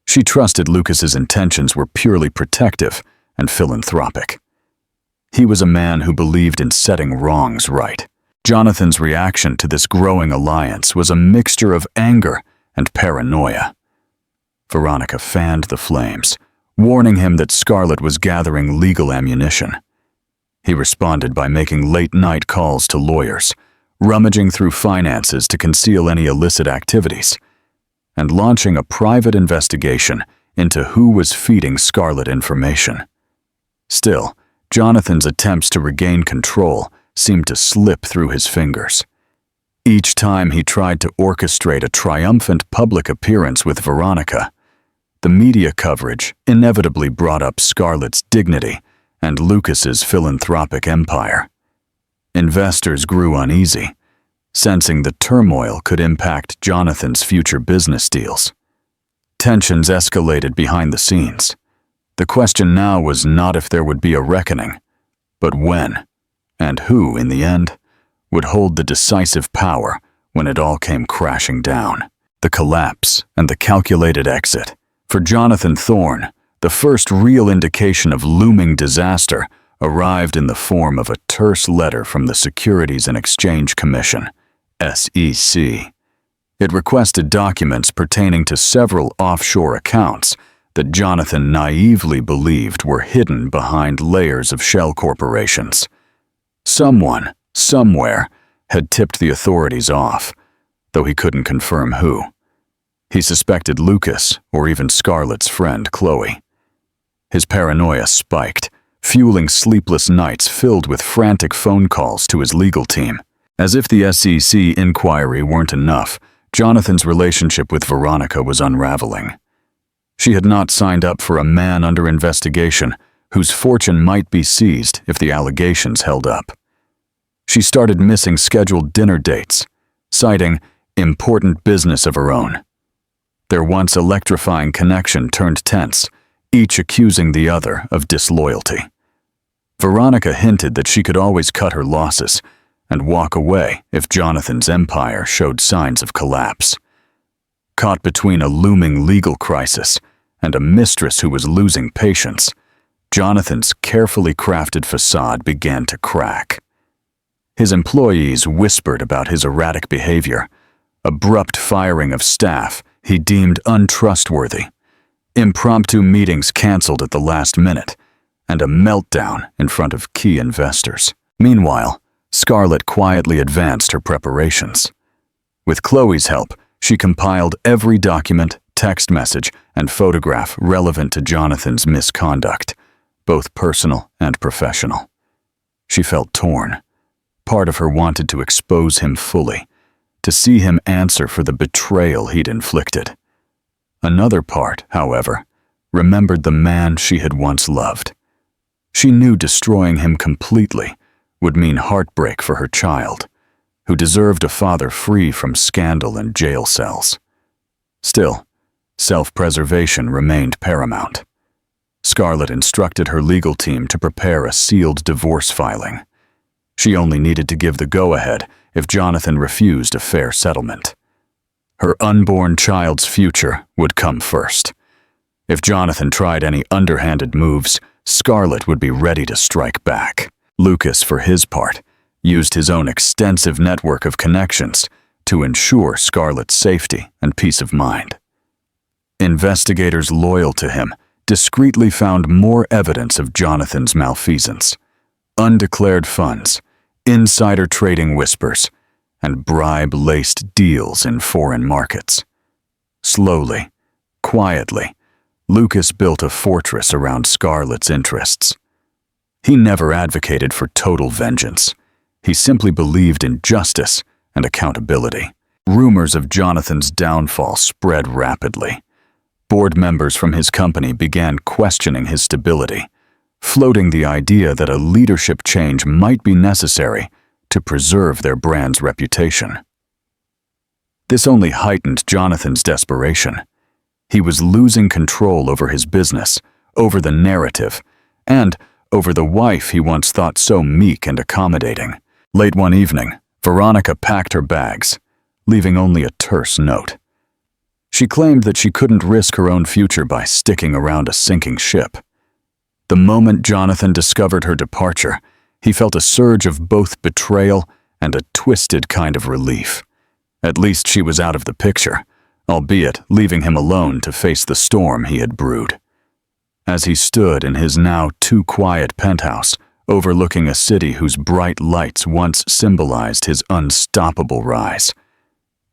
She trusted Lucas's intentions were purely protective and philanthropic. He was a man who believed in setting wrongs right. Jonathan's reaction to this growing alliance was a mixture of anger and paranoia. Veronica fanned the flames, warning him that Scarlett was gathering legal ammunition. He responded by making late-night calls to lawyers, rummaging through finances to conceal any illicit activities, and launching a private investigation into who was feeding Scarlett information. Still, Jonathan's attempts to regain control seemed to slip through his fingers. Each time he tried to orchestrate a triumphant public appearance with Veronica, the media coverage inevitably brought up Scarlett's dignity and Lucas's philanthropic empire. Investors grew uneasy, sensing the turmoil could impact Jonathan's future business deals. Tensions escalated behind the scenes. The question now was not if there would be a reckoning, but when, and who, in the end, would hold the decisive power when it all came crashing down. The collapse and the calculated exit For Jonathan Thorne, the first real indication of looming disaster arrived in the form of a terse letter from the Securities and Exchange Commission, SEC. It requested documents pertaining to several offshore accounts that Jonathan naively believed were hidden behind layers of shell corporations. Someone, somewhere, had tipped the authorities off, though he couldn't confirm who. He suspected Lucas or even Scarlett's friend, Chloe. His paranoia spiked, fueling sleepless nights filled with frantic phone calls to his legal team. As if the SEC inquiry weren't enough, Jonathan's relationship with Veronica was unraveling. She had not signed up for a man under investigation whose fortune might be seized if the allegations held up. She started missing scheduled dinner dates, citing important business of her own. Their once electrifying connection turned tense, each accusing the other of disloyalty. Veronica hinted that she could always cut her losses and walk away if Jonathan's empire showed signs of collapse. Caught between a looming legal crisis and a mistress who was losing patience, Jonathan's carefully crafted facade began to crack. His employees whispered about his erratic behavior, abrupt firing of staff he deemed untrustworthy, impromptu meetings canceled at the last minute, and a meltdown in front of key investors. Meanwhile, Scarlett quietly advanced her preparations. With Chloe's help, she compiled every document, text message, and photograph relevant to Jonathan's misconduct, both personal and professional. She felt torn. Part of her wanted to expose him fully, to see him answer for the betrayal he'd inflicted. Another part, however, remembered the man she had once loved. She knew destroying him completely would mean heartbreak for her child, who deserved a father free from scandal and jail cells. Still, self-preservation remained paramount. Scarlett instructed her legal team to prepare a sealed divorce filing. She only needed to give the go-ahead if Jonathan refused a fair settlement. Her unborn child's future would come first. If Jonathan tried any underhanded moves, Scarlett would be ready to strike back. Lucas, for his part, used his own extensive network of connections to ensure Scarlett's safety and peace of mind. Investigators loyal to him discreetly found more evidence of Jonathan's malfeasance: undeclared funds, insider trading whispers, and bribe-laced deals in foreign markets. Slowly, quietly, Lucas built a fortress around Scarlett's interests. He never advocated for total vengeance. He simply believed in justice and accountability. Rumors of Jonathan's downfall spread rapidly. Board members from his company began questioning his stability, floating the idea that a leadership change might be necessary to preserve their brand's reputation. This only heightened Jonathan's desperation. He was losing control over his business, over the narrative, and over the wife he once thought so meek and accommodating. Late one evening, Veronica packed her bags, leaving only a terse note. She claimed that she couldn't risk her own future by sticking around a sinking ship. The moment Jonathan discovered her departure, he felt a surge of both betrayal and a twisted kind of relief. At least she was out of the picture, albeit leaving him alone to face the storm he had brewed. As he stood in his now too quiet penthouse, overlooking a city whose bright lights once symbolized his unstoppable rise,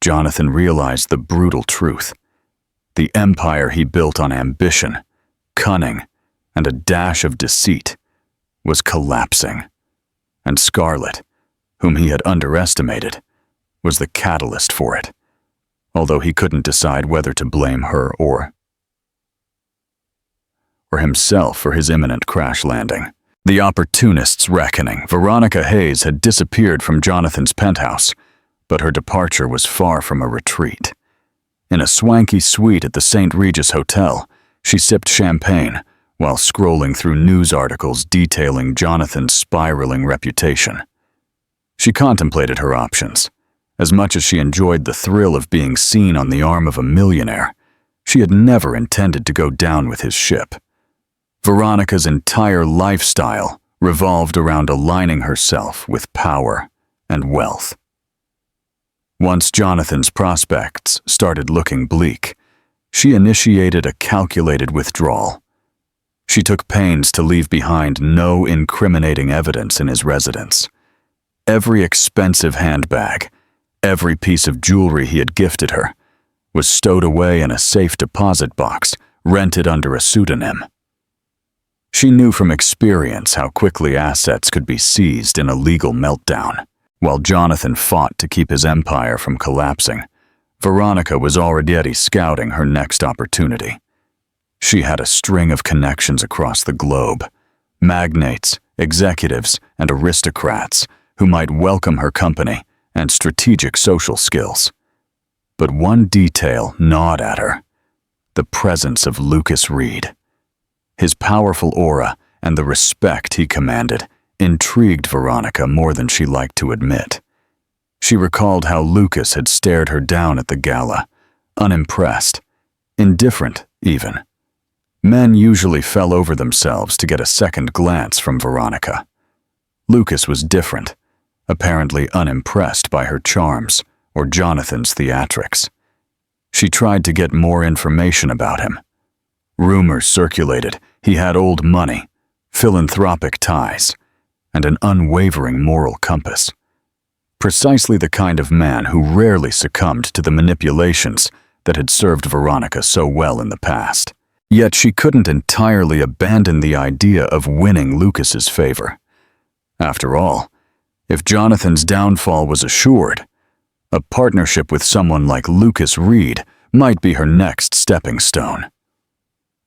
Jonathan realized the brutal truth. The empire he built on ambition, cunning, and a dash of deceit was collapsing. And Scarlett, whom he had underestimated, was the catalyst for it, although he couldn't decide whether to blame her or himself for his imminent crash landing. The opportunist's reckoning. Veronica Hayes had disappeared from Jonathan's penthouse, but her departure was far from a retreat. In a swanky suite at the St. Regis Hotel, she sipped champagne while scrolling through news articles detailing Jonathan's spiraling reputation. She contemplated her options. As much as she enjoyed the thrill of being seen on the arm of a millionaire, She had never intended to go down with his ship. Veronica's entire lifestyle revolved around aligning herself with power and wealth. Once Jonathan's prospects started looking bleak, she initiated a calculated withdrawal. She took pains to leave behind no incriminating evidence in his residence. Every expensive handbag, every piece of jewelry he had gifted her, was stowed away in a safe deposit box rented under a pseudonym. She knew from experience how quickly assets could be seized in a legal meltdown. While Jonathan fought to keep his empire from collapsing, Veronica was already scouting her next opportunity. She had a string of connections across the globe, magnates, executives, and aristocrats who might welcome her company and strategic social skills. But one detail gnawed at her: the presence of Lucas Reed. His powerful aura and the respect he commanded intrigued Veronica more than she liked to admit. She recalled how Lucas had stared her down at the gala, unimpressed, indifferent even. Men usually fell over themselves to get a second glance from Veronica. Lucas was different, apparently unimpressed by her charms or Jonathan's theatrics. She tried to get more information about him. Rumors circulated he had old money, philanthropic ties, and an unwavering moral compass. Precisely the kind of man who rarely succumbed to the manipulations that had served Veronica so well in the past. Yet she couldn't entirely abandon the idea of winning Lucas's favor. After all, if Jonathan's downfall was assured, a partnership with someone like Lucas Reed might be her next stepping stone.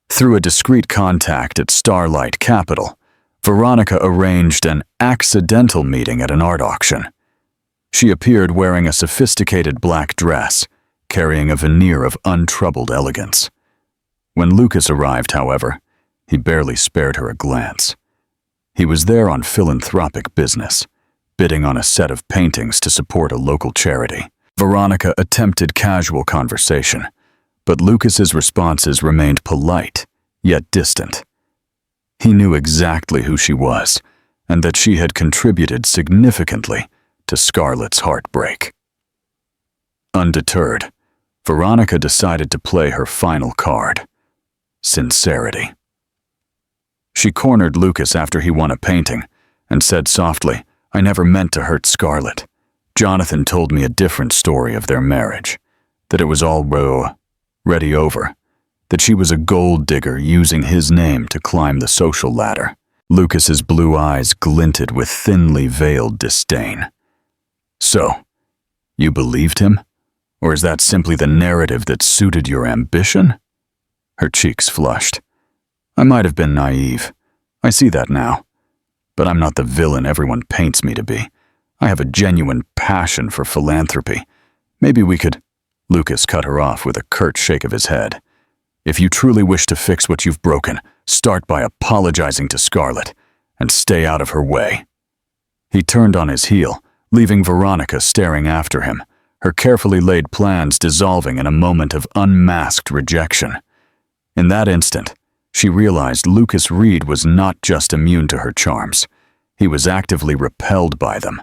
Through a discreet contact at Starlight Capital, Veronica arranged an accidental meeting at an art auction. She appeared wearing a sophisticated black dress, carrying a veneer of untroubled elegance. When Lucas arrived, however, he barely spared her a glance. He was there on philanthropic business, bidding on a set of paintings to support a local charity. Veronica attempted casual conversation, but Lucas's responses remained polite, yet distant. He knew exactly who she was, and that she had contributed significantly to Scarlett's heartbreak. Undeterred, Veronica decided to play her final card: sincerity. She cornered Lucas after he won a painting and said softly, "I never meant to hurt Scarlett. Jonathan told me a different story of their marriage, that it was all ready over, that she was a gold digger using his name to climb the social ladder." Lucas's blue eyes glinted with thinly veiled disdain. "So, you believed him? Or is that simply the narrative that suited your ambition?" Her cheeks flushed. "I might have been naive. I see that now. But I'm not the villain everyone paints me to be. I have a genuine passion for philanthropy. Maybe we could—" Lucas cut her off with a curt shake of his head. "If you truly wish to fix what you've broken, start by apologizing to Scarlett and stay out of her way." He turned on his heel, leaving Veronica staring after him, her carefully laid plans dissolving in a moment of unmasked rejection. In that instant, she realized Lucas Reed was not just immune to her charms. He was actively repelled by them.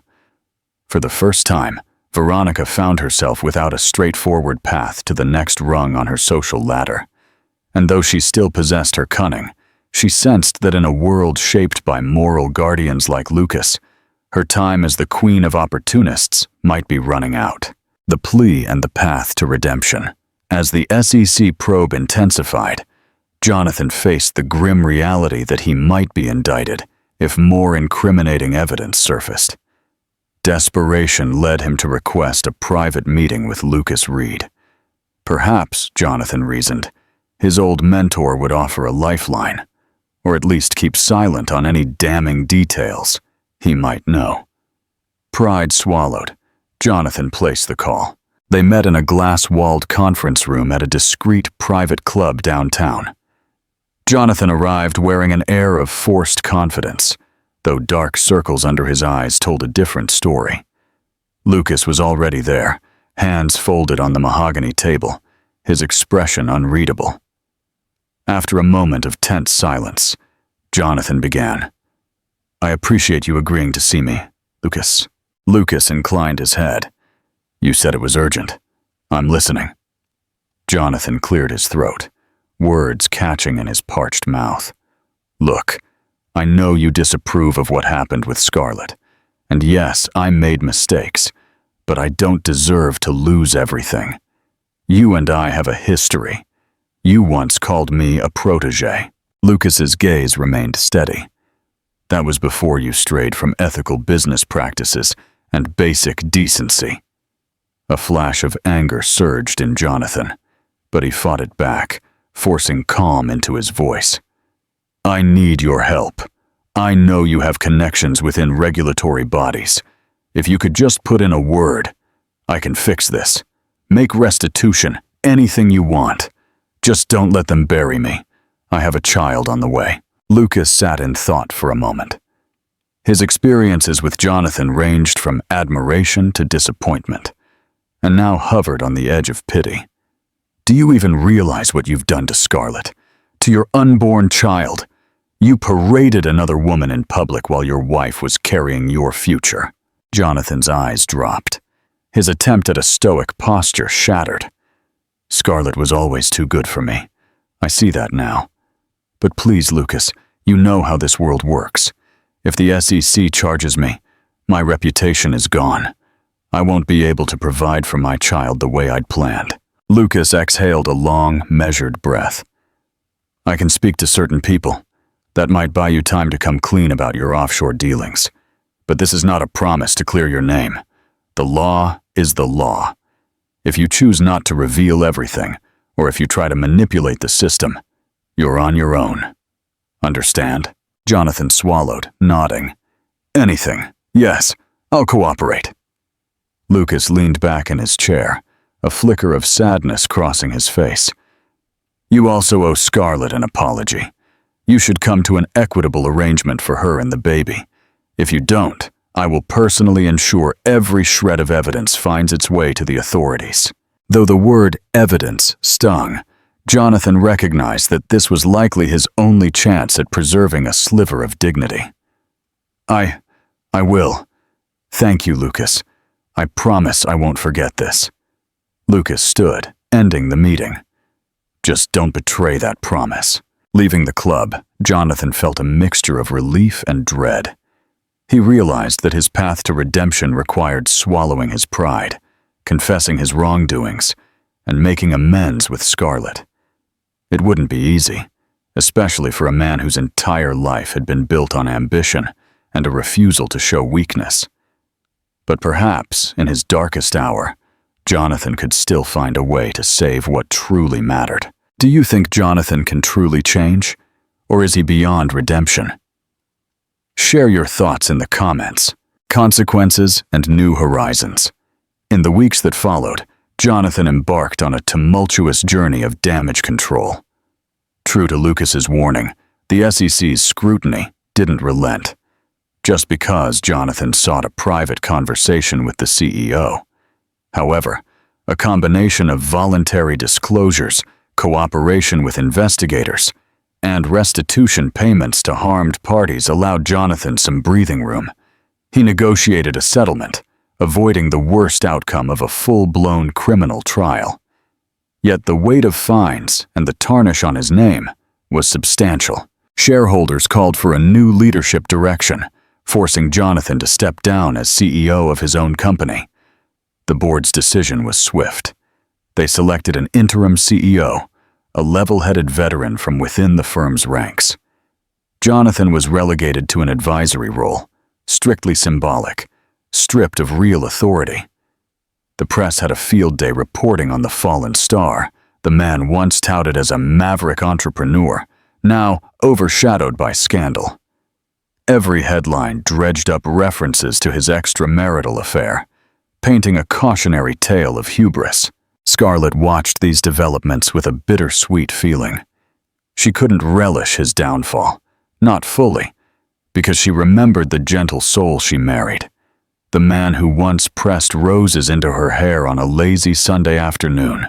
For the first time, Veronica found herself without a straightforward path to the next rung on her social ladder. And though she still possessed her cunning, she sensed that in a world shaped by moral guardians like Lucas, her time as the queen of opportunists might be running out. The plea and the path to redemption. As the SEC probe intensified, Jonathan faced the grim reality that he might be indicted if more incriminating evidence surfaced. Desperation led him to request a private meeting with Lucas Reed. Perhaps, Jonathan reasoned, his old mentor would offer a lifeline, or at least keep silent on any damning details he might know. Pride swallowed, Jonathan placed the call. They met in a glass-walled conference room at a discreet private club downtown. Jonathan arrived wearing an air of forced confidence, though dark circles under his eyes told a different story. Lucas was already there, hands folded on the mahogany table, his expression unreadable. After a moment of tense silence, Jonathan began. "I appreciate you agreeing to see me, Lucas." Lucas inclined his head. "You said it was urgent. I'm listening." Jonathan cleared his throat, words catching in his parched mouth. "Look, I know you disapprove of what happened with Scarlett. And yes, I made mistakes, but I don't deserve to lose everything. You and I have a history. You once called me a protege." Lucas's gaze remained steady. "That was before you strayed from ethical business practices and basic decency." A flash of anger surged in Jonathan, but he fought it back, forcing calm into his voice. "I need your help. I know you have connections within regulatory bodies. If you could just put in a word, I can fix this. Make restitution, anything you want. Just don't let them bury me. I have a child on the way." Lucas sat in thought for a moment. His experiences with Jonathan ranged from admiration to disappointment, and now hovered on the edge of pity. "Do you even realize what you've done to Scarlett? To your unborn child? You paraded another woman in public while your wife was carrying your future." Jonathan's eyes dropped. His attempt at a stoic posture shattered. "Scarlett was always too good for me. I see that now. But please, Lucas, you know how this world works. If the SEC charges me, my reputation is gone. I won't be able to provide for my child the way I'd planned." Lucas exhaled a long, measured breath. "I can speak to certain people. That might buy you time to come clean about your offshore dealings. But this is not a promise to clear your name. The law is the law. If you choose not to reveal everything, or if you try to manipulate the system, you're on your own. Understand?" Jonathan swallowed, nodding. "Anything. Yes, I'll cooperate." Lucas leaned back in his chair, a flicker of sadness crossing his face. "You also owe Scarlett an apology. You should come to an equitable arrangement for her and the baby. If you don't, I will personally ensure every shred of evidence finds its way to the authorities." Though the word evidence stung, Jonathan recognized that this was likely his only chance at preserving a sliver of dignity. I will. Thank you, Lucas. I promise I won't forget this." Lucas stood, ending the meeting. "Just don't betray that promise." Leaving the club, Jonathan felt a mixture of relief and dread. He realized that his path to redemption required swallowing his pride, confessing his wrongdoings, and making amends with Scarlett. It wouldn't be easy, especially for a man whose entire life had been built on ambition and a refusal to show weakness. But perhaps, in his darkest hour, Jonathan could still find a way to save what truly mattered. Do you think Jonathan can truly change, or is he beyond redemption? Share your thoughts in the comments. Consequences and New Horizons. In the weeks that followed, Jonathan embarked on a tumultuous journey of damage control. True to Lucas's warning, the SEC's scrutiny didn't relent, just because Jonathan sought a private conversation with the CEO. However, a combination of voluntary disclosures, cooperation with investigators, and restitution payments to harmed parties allowed Jonathan some breathing room. He negotiated a settlement, avoiding the worst outcome of a full-blown criminal trial. Yet the weight of fines and the tarnish on his name was substantial. Shareholders called for a new leadership direction, forcing Jonathan to step down as CEO of his own company. The board's decision was swift. They selected an interim CEO, a level-headed veteran from within the firm's ranks. Jonathan was relegated to an advisory role, strictly symbolic, stripped of real authority. The press had a field day reporting on the fallen star, the man once touted as a maverick entrepreneur, now overshadowed by scandal. Every headline dredged up references to his extramarital affair, painting a cautionary tale of hubris. Scarlett watched these developments with a bittersweet feeling. She couldn't relish his downfall, not fully, because she remembered the gentle soul she married, the man who once pressed roses into her hair on a lazy Sunday afternoon.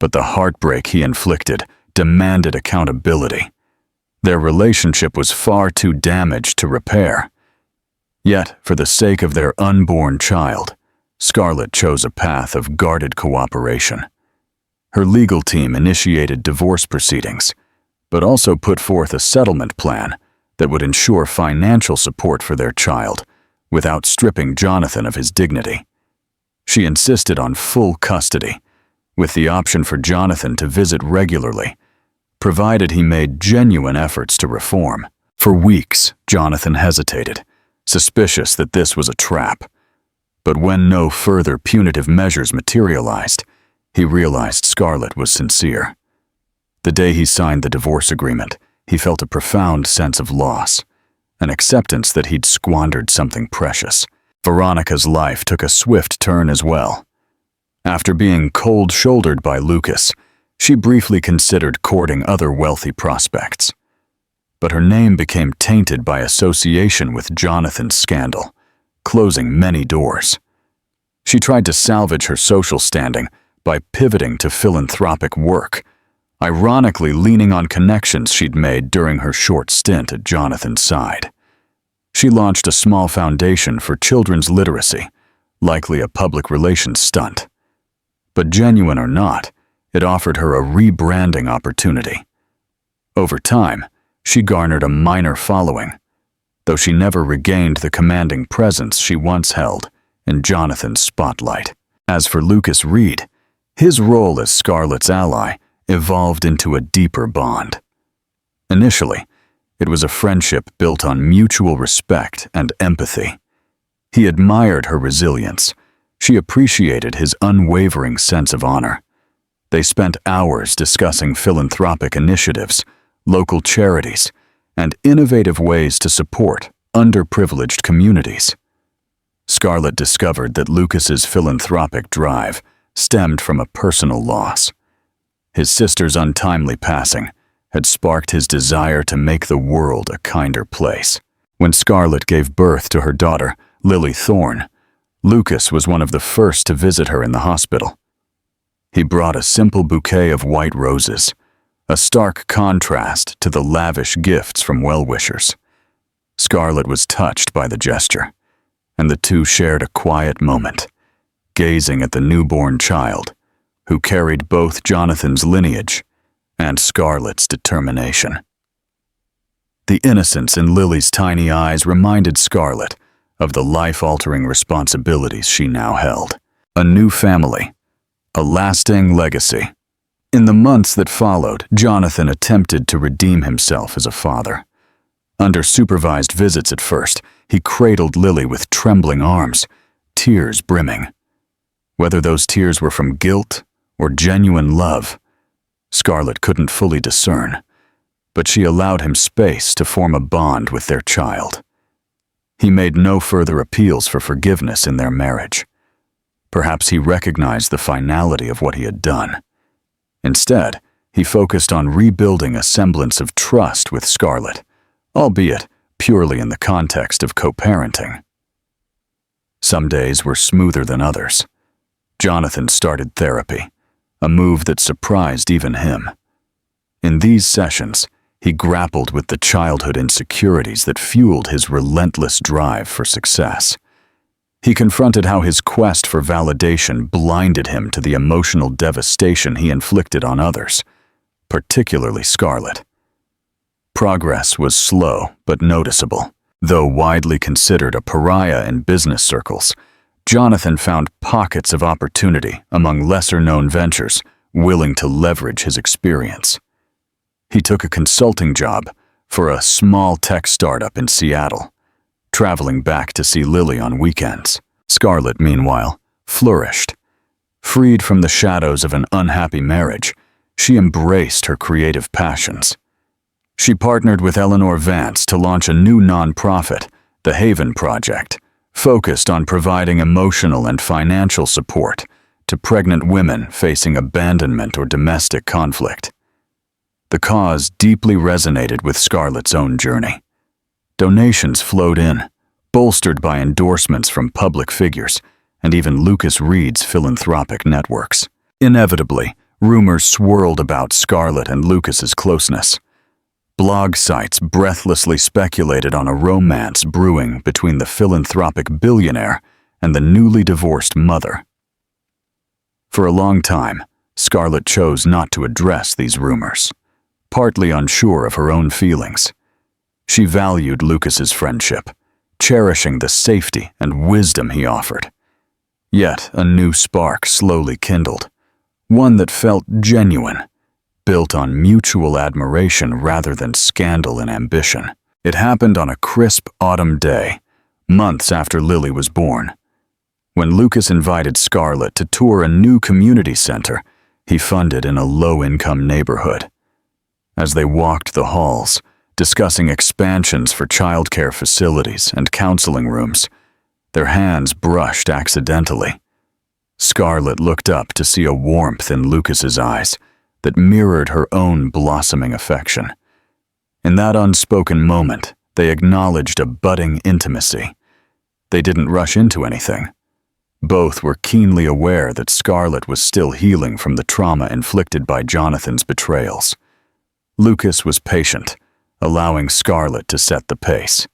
but the heartbreak he inflicted demanded accountability. Their relationship was far too damaged to repair. Yet, for the sake of their unborn child, Scarlett chose a path of guarded cooperation. Her legal team initiated divorce proceedings, but also put forth a settlement plan that would ensure financial support for their child without stripping Jonathan of his dignity. She insisted on full custody, with the option for Jonathan to visit regularly, provided he made genuine efforts to reform. For weeks, Jonathan hesitated, suspicious that this was a trap. But when no further punitive measures materialized, he realized Scarlett was sincere. The day he signed the divorce agreement, he felt a profound sense of loss, an acceptance that he'd squandered something precious. Veronica's life took a swift turn as well. After being cold-shouldered by Lucas, she briefly considered courting other wealthy prospects. But her name became tainted by association with Jonathan's scandal, closing many doors. She tried to salvage her social standing by pivoting to philanthropic work, ironically leaning on connections she'd made during her short stint at Jonathan's side. She launched a small foundation for children's literacy, likely a public relations stunt. But genuine or not, it offered her a rebranding opportunity. Over time, she garnered a minor following, though she never regained the commanding presence she once held in Jonathan's spotlight. As for Lucas Reed, his role as Scarlett's ally evolved into a deeper bond. Initially, it was a friendship built on mutual respect and empathy. He admired her resilience. She appreciated his unwavering sense of honor. They spent hours discussing philanthropic initiatives, local charities, and innovative ways to support underprivileged communities. Scarlett discovered that Lucas's philanthropic drive stemmed from a personal loss. His sister's untimely passing had sparked his desire to make the world a kinder place. When Scarlett gave birth to her daughter, Lily Thorne, Lucas was one of the first to visit her in the hospital. He brought a simple bouquet of white roses, a stark contrast to the lavish gifts from well-wishers. Scarlett was touched by the gesture, and the two shared a quiet moment, gazing at the newborn child, who carried both Jonathan's lineage and Scarlett's determination. The innocence in Lily's tiny eyes reminded Scarlett of the life-altering responsibilities she now held. A new family, a lasting legacy. In the months that followed, Jonathan attempted to redeem himself as a father. Under supervised visits at first, he cradled Lily with trembling arms, tears brimming. Whether those tears were from guilt or genuine love, Scarlett couldn't fully discern, but she allowed him space to form a bond with their child. He made no further appeals for forgiveness in their marriage. Perhaps he recognized the finality of what he had done. Instead, he focused on rebuilding a semblance of trust with Scarlett, albeit purely in the context of co-parenting. Some days were smoother than others. Jonathan started therapy, a move that surprised even him. In these sessions, he grappled with the childhood insecurities that fueled his relentless drive for success. He confronted how his quest for validation blinded him to the emotional devastation he inflicted on others, particularly Scarlett. Progress was slow but noticeable. Though widely considered a pariah in business circles, Jonathan found pockets of opportunity among lesser-known ventures willing to leverage his experience. He took a consulting job for a small tech startup in Seattle, traveling back to see Lily on weekends. Scarlett, meanwhile, flourished. Freed from the shadows of an unhappy marriage, she embraced her creative passions. She partnered with Eleanor Vance to launch a new nonprofit, the Haven Project, focused on providing emotional and financial support to pregnant women facing abandonment or domestic conflict. The cause deeply resonated with Scarlett's own journey. Donations flowed in, bolstered by endorsements from public figures and even Lucas Reed's philanthropic networks. Inevitably, Rumors swirled about Scarlett and Lucas's closeness. Blog sites breathlessly speculated on a romance brewing between the philanthropic billionaire and the newly divorced mother. For a long time, Scarlett chose not to address these rumors, partly unsure of her own feelings. She valued Lucas's friendship, cherishing the safety and wisdom he offered. Yet a new spark slowly kindled, one that felt genuine, built on mutual admiration rather than scandal and ambition. It happened on a crisp autumn day, months after Lily was born. When Lucas invited Scarlett to tour a new community center he funded in a low-income neighborhood. As they walked the halls, discussing expansions for childcare facilities and counseling rooms, their hands brushed accidentally. Scarlett looked up to see a warmth in Lucas's eyes that mirrored her own blossoming affection. In that unspoken moment, they acknowledged a budding intimacy. They didn't rush into anything. Both were keenly aware that Scarlett was still healing from the trauma inflicted by Jonathan's betrayals. Lucas was patient, allowing Scarlett to set the pace.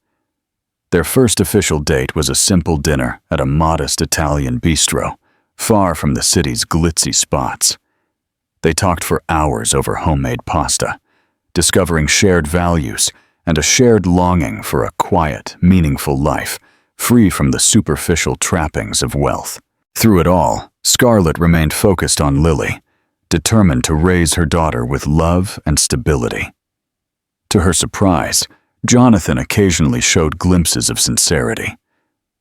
Their first official date was a simple dinner at a modest Italian bistro, far from the city's glitzy spots. They talked for hours over homemade pasta, discovering shared values and a shared longing for a quiet, meaningful life, free from the superficial trappings of wealth. Through it all, Scarlett remained focused on Lily, determined to raise her daughter with love and stability. To her surprise, Jonathan occasionally showed glimpses of sincerity.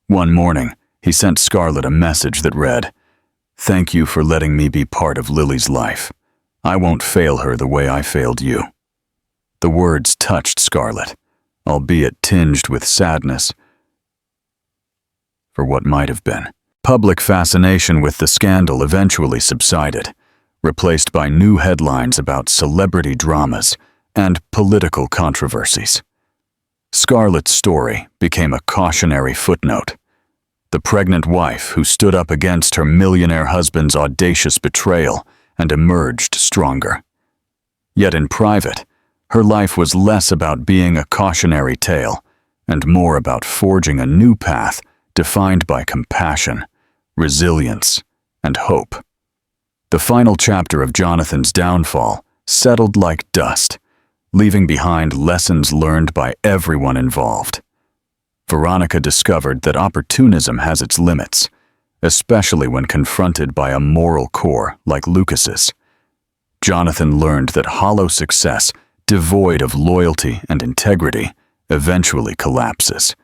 One morning, he sent Scarlett a message that read, "Thank you for letting me be part of Lily's life. I won't fail her the way I failed you." The words touched Scarlett, albeit tinged with sadness for what might have been. Public fascination with the scandal eventually subsided, replaced by new headlines about celebrity dramas and political controversies. Scarlett's story became a cautionary footnote. The pregnant wife who stood up against her millionaire husband's audacious betrayal and emerged stronger. Yet in private, her life was less about being a cautionary tale and more about forging a new path defined by compassion, resilience, and hope. The final chapter of Jonathan's downfall settled like dust, leaving behind lessons learned by everyone involved. Veronica discovered that opportunism has its limits, especially when confronted by a moral core like Lucas's. Jonathan learned that hollow success, devoid of loyalty and integrity, eventually collapses.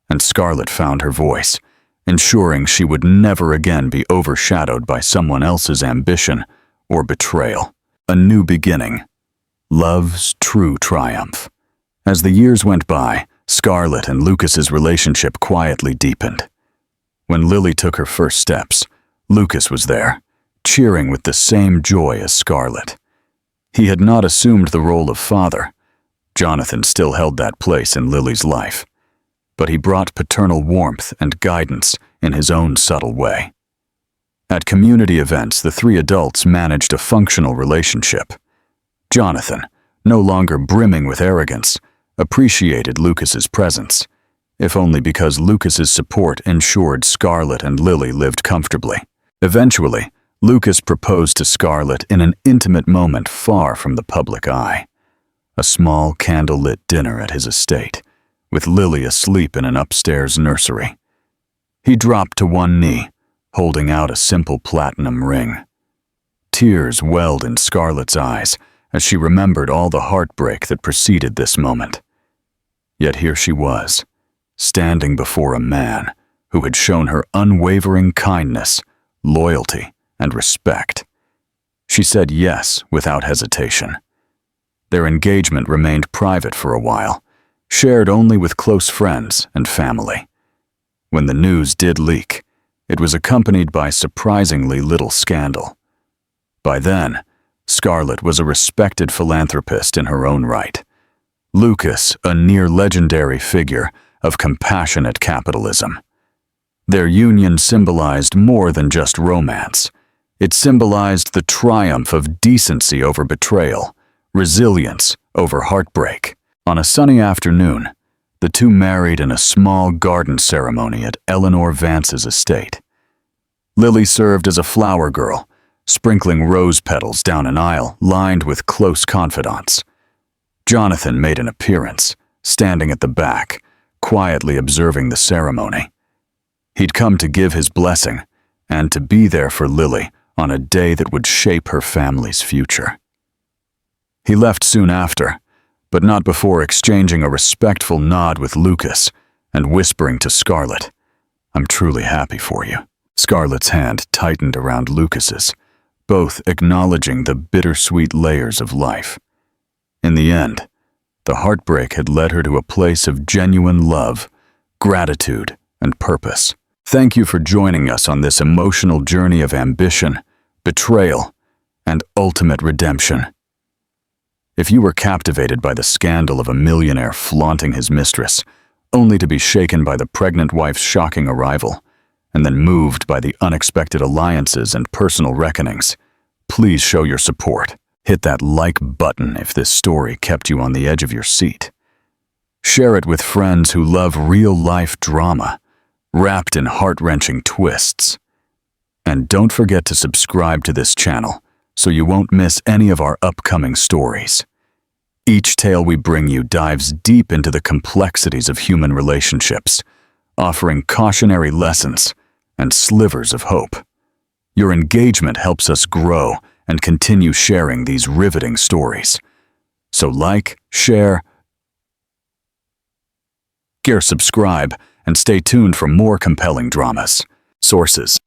And Scarlett found her voice, ensuring she would never again be overshadowed by someone else's ambition or betrayal. A new beginning. Love's true triumph. As the years went by, Scarlett and Lucas's relationship quietly deepened. When Lily took her first steps, Lucas was there, cheering with the same joy as Scarlett. He had not assumed the role of father. Jonathan still held that place in Lily's life, but he brought paternal warmth and guidance in his own subtle way. At community events, the three adults managed a functional relationship. Jonathan, no longer brimming with arrogance, appreciated Lucas's presence, if only because Lucas's support ensured Scarlett and Lily lived comfortably. Eventually, Lucas proposed to Scarlett in an intimate moment far from the public eye. A small candlelit dinner at his estate, with Lily asleep in an upstairs nursery. He dropped to one knee, holding out a simple platinum ring. Tears welled in Scarlett's eyes as she remembered all the heartbreak that preceded this moment. Yet here she was, standing before a man who had shown her unwavering kindness, loyalty, and respect. She said yes without hesitation. Their engagement remained private for a while, shared only with close friends and family. When the news did leak, it was accompanied by surprisingly little scandal. By then, Scarlett was a respected philanthropist in her own right. Lucas, a near-legendary figure of compassionate capitalism. Their union symbolized more than just romance. It symbolized the triumph of decency over betrayal, resilience over heartbreak. On a sunny afternoon, the two married in a small garden ceremony at Eleanor Vance's estate. Lily served as a flower girl, sprinkling rose petals down an aisle lined with close confidants. Jonathan made an appearance, standing at the back, quietly observing the ceremony. He'd come to give his blessing and to be there for Lily on a day that would shape her family's future. He left soon after, but not before exchanging a respectful nod with Lucas and whispering to Scarlett, "I'm truly happy for you." Scarlett's hand tightened around Lucas's, both acknowledging the bittersweet layers of life. In the end, the heartbreak had led her to a place of genuine love, gratitude, and purpose. Thank you for joining us on this emotional journey of ambition, betrayal, and ultimate redemption. If you were captivated by the scandal of a millionaire flaunting his mistress, only to be shaken by the pregnant wife's shocking arrival, and then moved by the unexpected alliances and personal reckonings, please show your support. Hit that like button if this story kept you on the edge of your seat. Share it with friends who love real-life drama, wrapped in heart-wrenching twists. And don't forget to subscribe to this channel so you won't miss any of our upcoming stories. Each tale we bring you dives deep into the complexities of human relationships, offering cautionary lessons and slivers of hope. Your engagement helps us grow and continue sharing these riveting stories. So like, share, subscribe, and stay tuned for more compelling dramas. Sources: